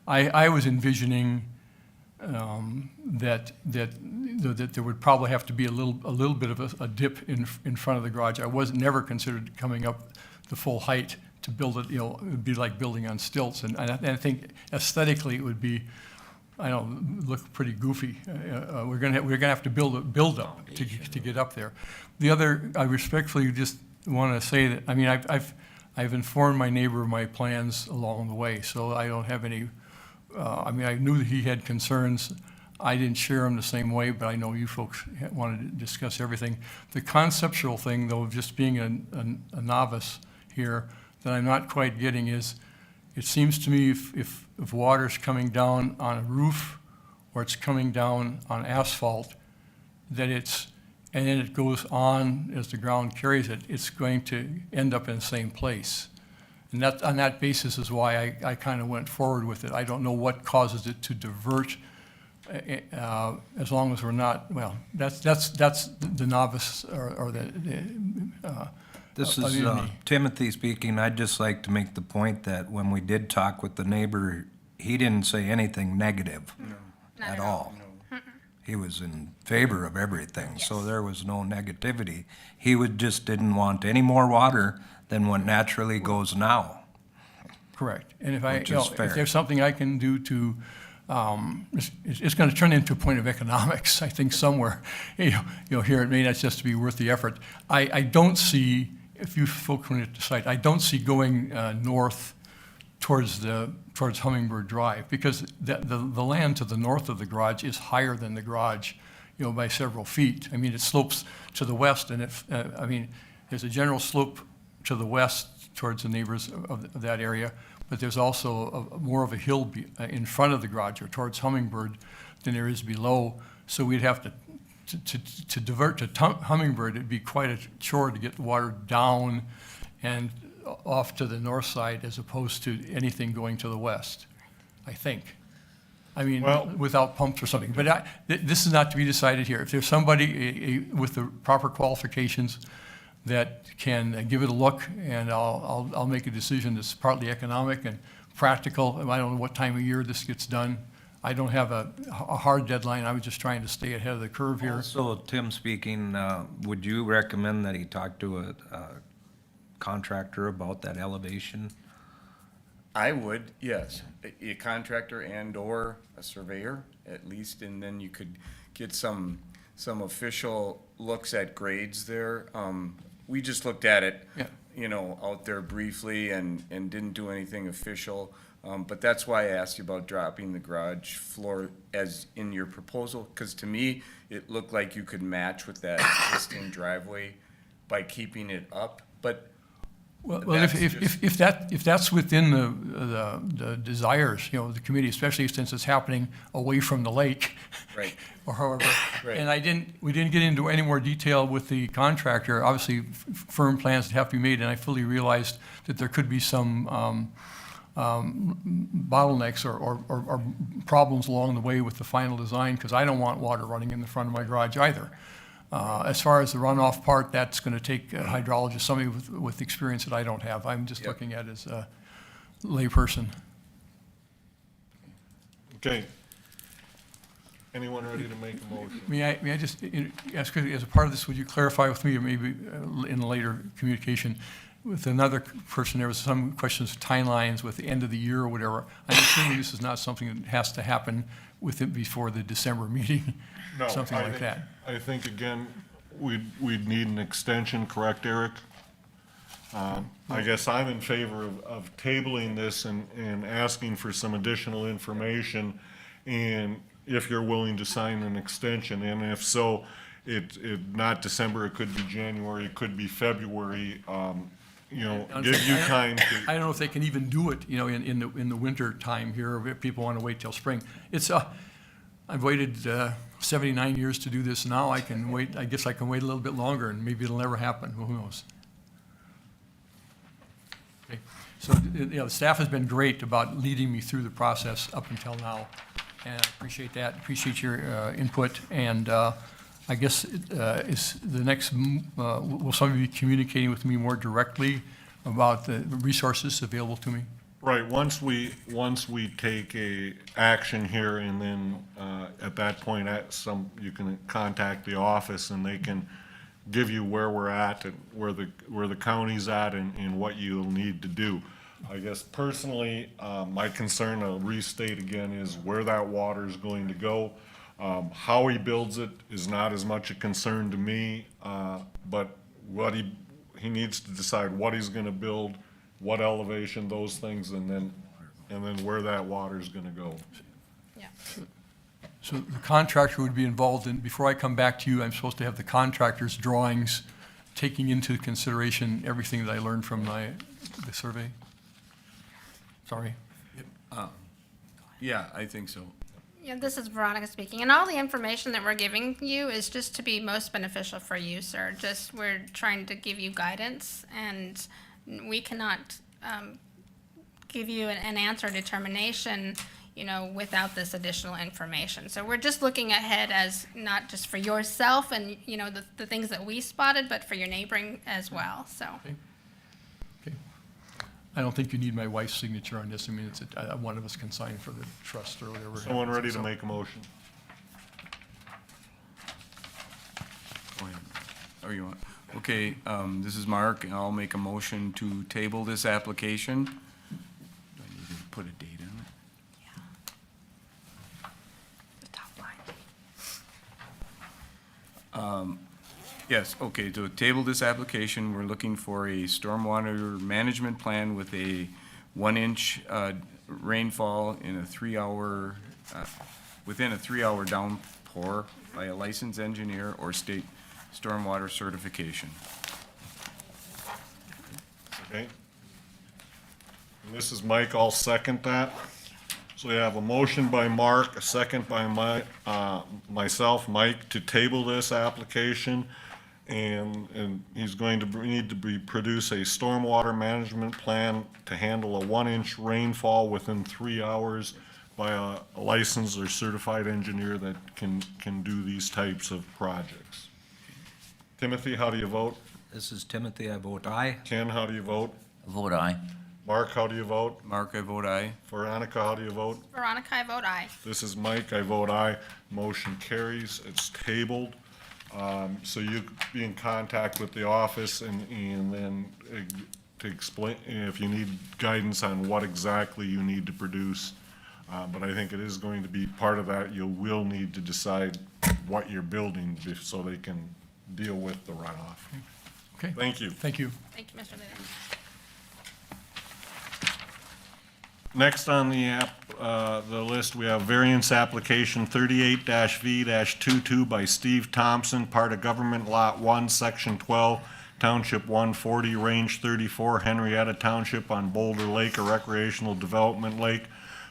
I was envisioning that there would probably have to be a little bit of a dip in front of the garage. I was never considered coming up the full height to build it. It would be like building on stilts, and I think aesthetically it would be, look pretty goofy. We're gonna have to build up to get up there. The other, I respectfully just want to say that I've informed my neighbor of my plans along the way, so I don't have any. I knew that he had concerns. I didn't share them the same way, but I know you folks wanted to discuss everything. The conceptual thing, though, of just being a novice here, that I'm not quite getting is, it seems to me if water's coming down on a roof or it's coming down on asphalt, that and then it goes on as the ground carries it, it's going to end up in the same place. And that, on that basis is why I kind of went forward with it. I don't know what causes it to divert, as long as we're not, well, that's the novice or This of is me. Timothy speaking. I'd just like to make the point that when we did talk with the neighbor, he didn't say anything negative Not at all. He was in favor of everything, so there was no negativity. He just didn't want any more water than what naturally goes now. Correct. And if Which is fair. if there's something I can do to, it's going to turn into a point of economics, I think, somewhere. Here, it may not just be worth the effort. I don't see, if you folks want to decide, I don't see going north towards Hummingbird Drive, because the land to the north of the garage is higher than the garage, by several feet. I mean, it slopes to the west, and there's a general slope to the west towards the neighbors of that area, but there's also more of a hill in front of the garage or towards Hummingbird than there is below. So we'd have to divert to Hummingbird. It'd be quite a chore to get the water down and off to the north side as opposed to anything going to the west, I think. I mean, Well- without pumps or something. But this is not to be decided here. If there's somebody with the proper qualifications that can give it a look, and I'll make a decision that's partly economic and practical. I don't know what time of year this gets done. I don't have a hard deadline. I was just trying to stay ahead of the curve here. So Tim speaking, would you recommend that he talk to a contractor about that elevation? I would, yes, a contractor and/or a surveyor at least, and then you could get some official looks at grades there. We just looked at it, Yeah. out there briefly and didn't do anything official. But that's why I asked you about dropping the garage floor as in your proposal, because to me, it looked like you could match with that existing driveway by keeping it up, but Well, That's if that's within the desires, the committee, especially since it's happening away from the lake. Right. Or however, Right. and we didn't get into any more detail with the contractor. Obviously, firm plans have to be made, and I fully realized that there could be some bottlenecks or problems along the way with the final design, because I don't want water running in the front of my garage either. As far as the runoff part, that's going to take a hydrologist, somebody with experience that I don't have. I'm just Yep. looking at it as a layperson. Okay. Anyone ready to make a motion? May I just ask, quickly, as a part of this, would you clarify with me, or maybe in later communication, with another person, there was some questions of timelines with the end of the year or whatever. I'm assuming this is not something that has to happen before the December meeting, No, something I like think- that. I think, again, we'd need an extension, correct, Eric? I guess I'm in favor of tabling this and asking for some additional information, and if you're willing to sign an extension, and if so, not December, it could be January, it could be February, give you time to. I don't know if they can even do it, in the winter time here, if people want to wait till spring. I've waited 79 years to do this now. I guess I can wait a little bit longer, and maybe it'll never happen. Who knows? Okay. So, the staff has been great about leading me through the process up until now, and I appreciate that. Appreciate your input, and I guess is the next. Will somebody be communicating with me more directly about the resources available to me? Right, once we take a action here, and then, at that point, you can contact the office, and they can give you where we're at, and where the county's at, and what you'll need to do. I guess personally, my concern, I'll restate again, is where that water is going to go. How he builds it is not as much a concern to me, but what he needs to decide what he's gonna build, what elevation, those things, and then where that water's gonna go. Yeah. So the contractor would be involved in, before I come back to you, I'm supposed to have the contractor's drawings, taking into consideration everything that I learned from the survey? Sorry. Yeah, I think so. Yeah, this is Veronica speaking, and all the information that we're giving you is just to be most beneficial for you, sir. Just, we're trying to give you guidance, and we cannot give you an answer determination, without this additional information. So we're just looking ahead as not just for yourself and, the things that we spotted, but for your neighboring as well, so. Okay. I don't think you need my wife's signature on this. I mean, one of us can sign for the trust or whatever. Someone ready to So- make a motion? Go ahead. Or you want, okay, this is Mark, and I'll make a motion to table this application. Do I need to put a date on it? The top line. Yes, okay, to table this application, we're looking for a stormwater management plan with a 1-inch rainfall in a 3-hour, within a 3-hour downpour by a licensed engineer or state stormwater certification. Okay. And this is Mike, I'll second that. So we have a motion by Mark, a second by myself, Mike, to table this application. And he's going to need to produce a stormwater management plan to handle a 1-inch rainfall within 3 hours by a licensed or certified engineer that can do these types of projects. Timothy, how do you vote? This is Timothy, I vote aye. Ken, how do you vote? Vote aye. Mark, how do you vote? Mark, I vote aye. Veronica, how do you vote? Veronica, I vote aye. This is Mike, I vote aye. Motion carries, it's tabled. So you be in contact with the office and then to explain, if you need guidance on what exactly you need to produce. But I think it is going to be part of that, you will need to decide what you're building so they can deal with the runoff. Okay. Thank you. Thank you. Thank you, Mr. Lilla. Next on the list, we have variance application 38-V-22 by Steve Thompson, part of Government Lot 1, Section 12, Township 140, Range 34, Henrietta Township on Boulder Lake, a recreational development lake.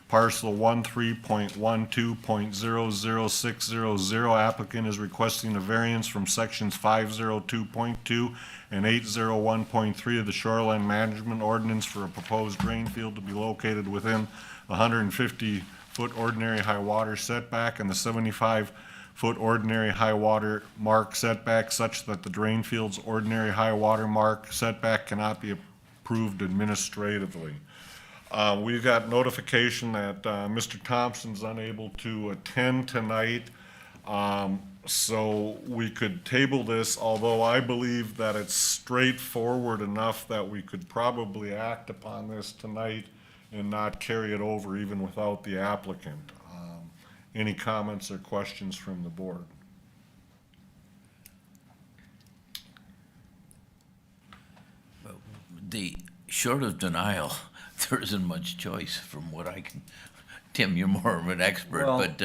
Parcel 13.12.00600. Applicant is requesting a variance from sections 502.2 and 801.3 of the Shoreline Management Ordinance for a proposed drain field to be located within 150-foot ordinary high water setback and the 75-foot ordinary high water mark setback such that the drain field's ordinary high water mark setback cannot be approved administratively. We've got notification that Mr. Thompson's unable to attend tonight, so we could table this, although I believe that it's straightforward enough that we could probably act upon this tonight and not carry it over even without the applicant. Any comments or questions from the board? Short of denial, there isn't much choice from what I can, Tim, you're more of an expert, Well, but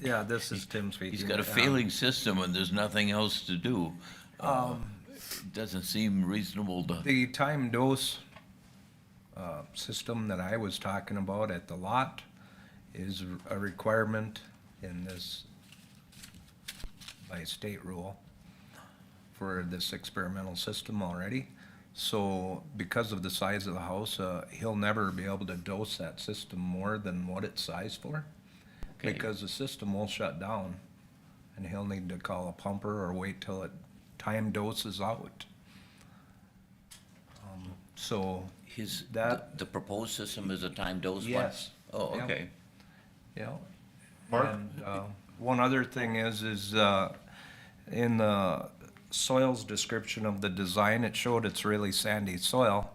Yeah, this is Tim speaking. he's got a failing system and there's nothing else to do. It doesn't seem reasonable to, The time dose system that I was talking about at the lot is a requirement in this by state rule for this experimental system already. So because of the size of the house, he'll never be able to dose that system more than what it's sized for. Okay. Because the system will shut down and he'll need to call a pumper or wait till it time doses out. So his, that- the proposed system is a time dose one? Yes. Oh, Yep. okay. Yeah. Mark? And, one other thing is in the soils description of the design, it showed it's really sandy soil.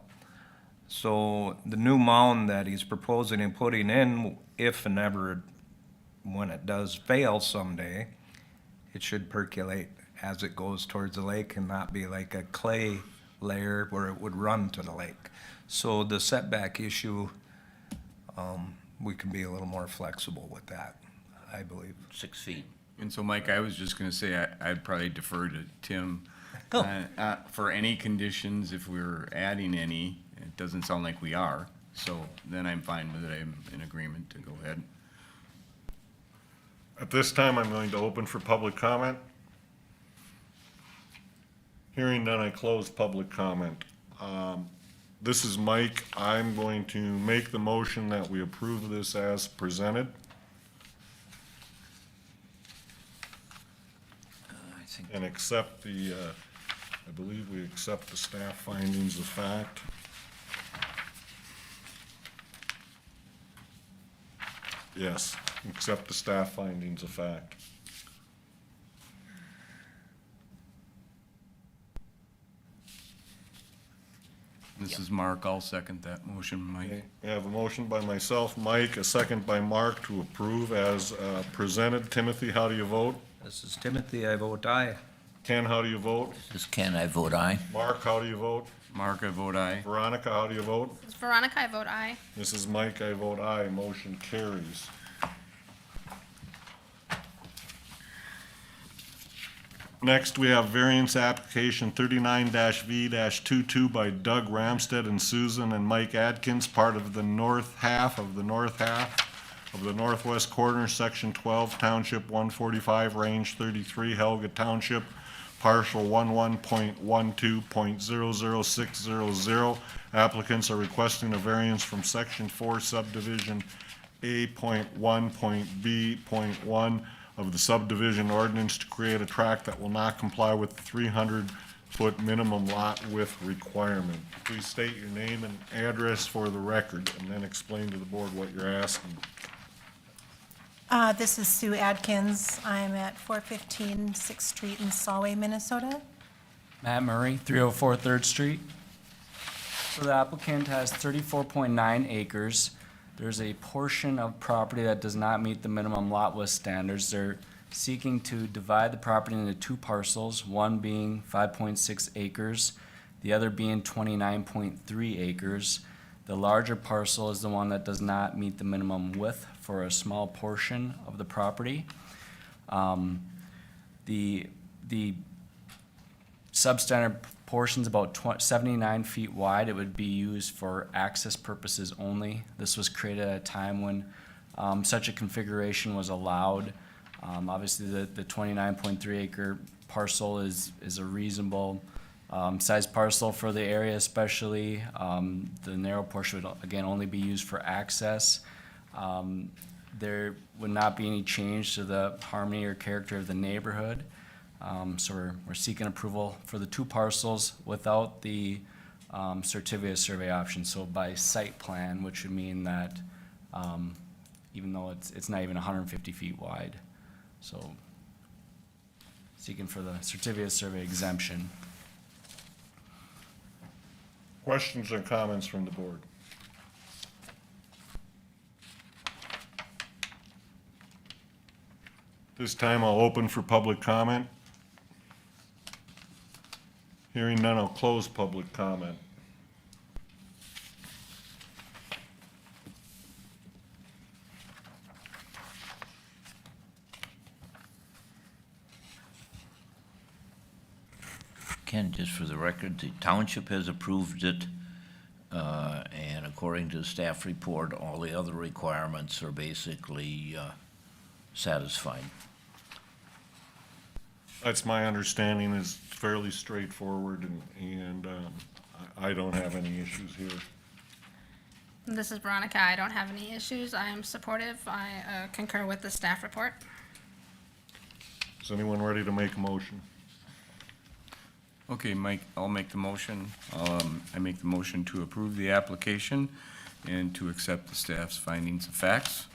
So the new mound that he's proposing and putting in, if and ever, when it does fail someday, it should percolate as it goes towards the lake and not be like a clay layer where it would run to the lake. So the setback issue, we can be a little more flexible with that. I believe. 6 feet. And so, Mike, I was just gonna say, I'd probably defer to Tim. Oh. For any conditions, if we're adding any, it doesn't sound like we are, so then I'm fine with it, I'm in agreement to go ahead. At this time, I'm going to open for public comment. Hearing none, I close public comment. This is Mike. I'm going to make the motion that we approve this as presented. I think And accept the, I believe we accept the staff findings of fact. Yes, accept the staff findings of fact. This is Mark, I'll second that motion, Mike. Okay, we have a motion by myself, Mike, a second by Mark to approve as presented. Timothy, how do you vote? This is Timothy, I vote aye. Ken, how do you vote? this is Ken, I vote aye. Mark, how do you vote? Mark, I vote aye. Veronica, how do you vote? This is Veronica, I vote aye. This is Mike, I vote aye. Motion carries. Next, we have variance application 39-V-22 by Doug Ramstead and Susan and Mike Adkins, part of the north half of the northwest corner, section 12, township 145, range 33, Helga Township, parcel 11.12.00600. Applicants are requesting a variance from section 4 subdivision A.1.B.1 of the subdivision ordinance to create a tract that will not comply with the 300-foot minimum lot width requirement. Please state your name and address for the record, and then explain to the board what you're asking. This is Sue Adkins. I'm at 415 6th Street in Solway, Minnesota. Matt Murray, 304 3rd Street. So the applicant has 34.9 acres. There's a portion of property that does not meet the minimum lot width standards. They're seeking to divide the property into 2 parcels, one being 5.6 acres, the other being 29.3 acres. The larger parcel is the one that does not meet the minimum width for a small portion of the property. The substandard portion's about 79 feet wide. It would be used for access purposes only. This was created at a time when such a configuration was allowed. Obviously, the 29.3 acre parcel is a reasonable size parcel for the area, especially. The narrow portion would, again, only be used for access. There would not be any change to the harmony or character of the neighborhood. So we're seeking approval for the 2 parcels without the certificate of survey option, so by site plan, which would mean that even though it's not even 150 feet wide. So seeking for the certificate of survey exemption. Questions or comments from the board? This time I'll open for public comment. Hearing none, I'll close public comment. Ken, just for the record, the township has approved it, and according to the staff report, all the other requirements are basically satisfied. That's my understanding, is fairly straightforward, and I don't have any issues here. This is Veronica, I don't have any issues. I am supportive. I concur with the staff report. Is anyone ready to make a motion? Okay, Mike, I'll make the motion. I make the motion to approve the application and to accept the staff's findings of facts.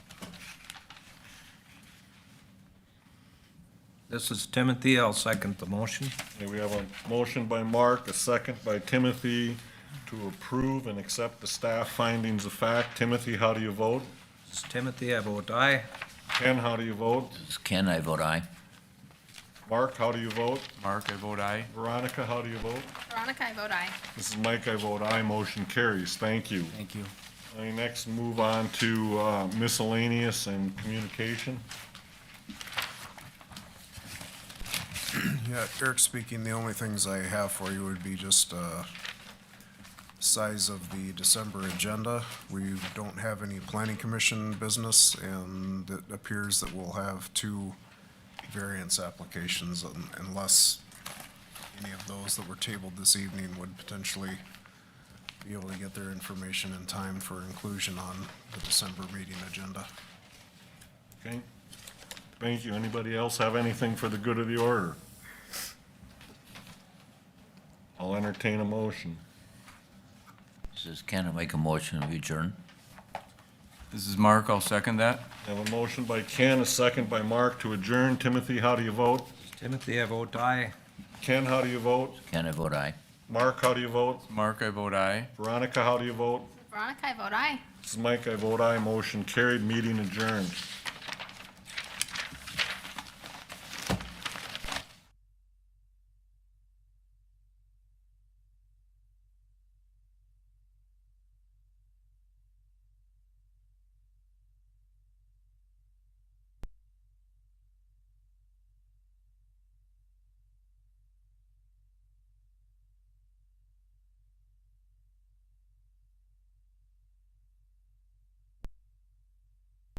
This is Timothy, I'll second the motion. Okay, we have a motion by Mark, a second by Timothy to approve and accept the staff findings of fact. Timothy, how do you vote? This is Timothy, I vote aye. Ken, how do you vote? This is Ken, I vote aye. Mark, how do you vote? Mark, I vote aye. Veronica, how do you vote? Veronica, I vote aye. This is Mike, I vote aye. Motion carries. Thank you. Thank you. I next move on to miscellaneous and communication. Yeah, Eric speaking, the only things I have for you would be just, size of the December agenda. We don't have any planning commission business, and it appears that we'll have 2 variance applications unless any of those that were tabled this evening would potentially be able to get their information in time for inclusion on the December meeting agenda. Okay, thank you. Anybody else have anything for the good of the order? I'll entertain a motion. This is Ken, I make a motion to adjourn. This is Mark, I'll second that. I have a motion by Ken, a second by Mark to adjourn. Timothy, how do you vote? Timothy, I vote aye. Ken, how do you vote? Ken, I vote aye. Mark, how do you vote? Mark, I vote aye. Veronica, how do you vote? Veronica, I vote aye. This is Mike, I vote aye. Motion carried, meeting adjourned.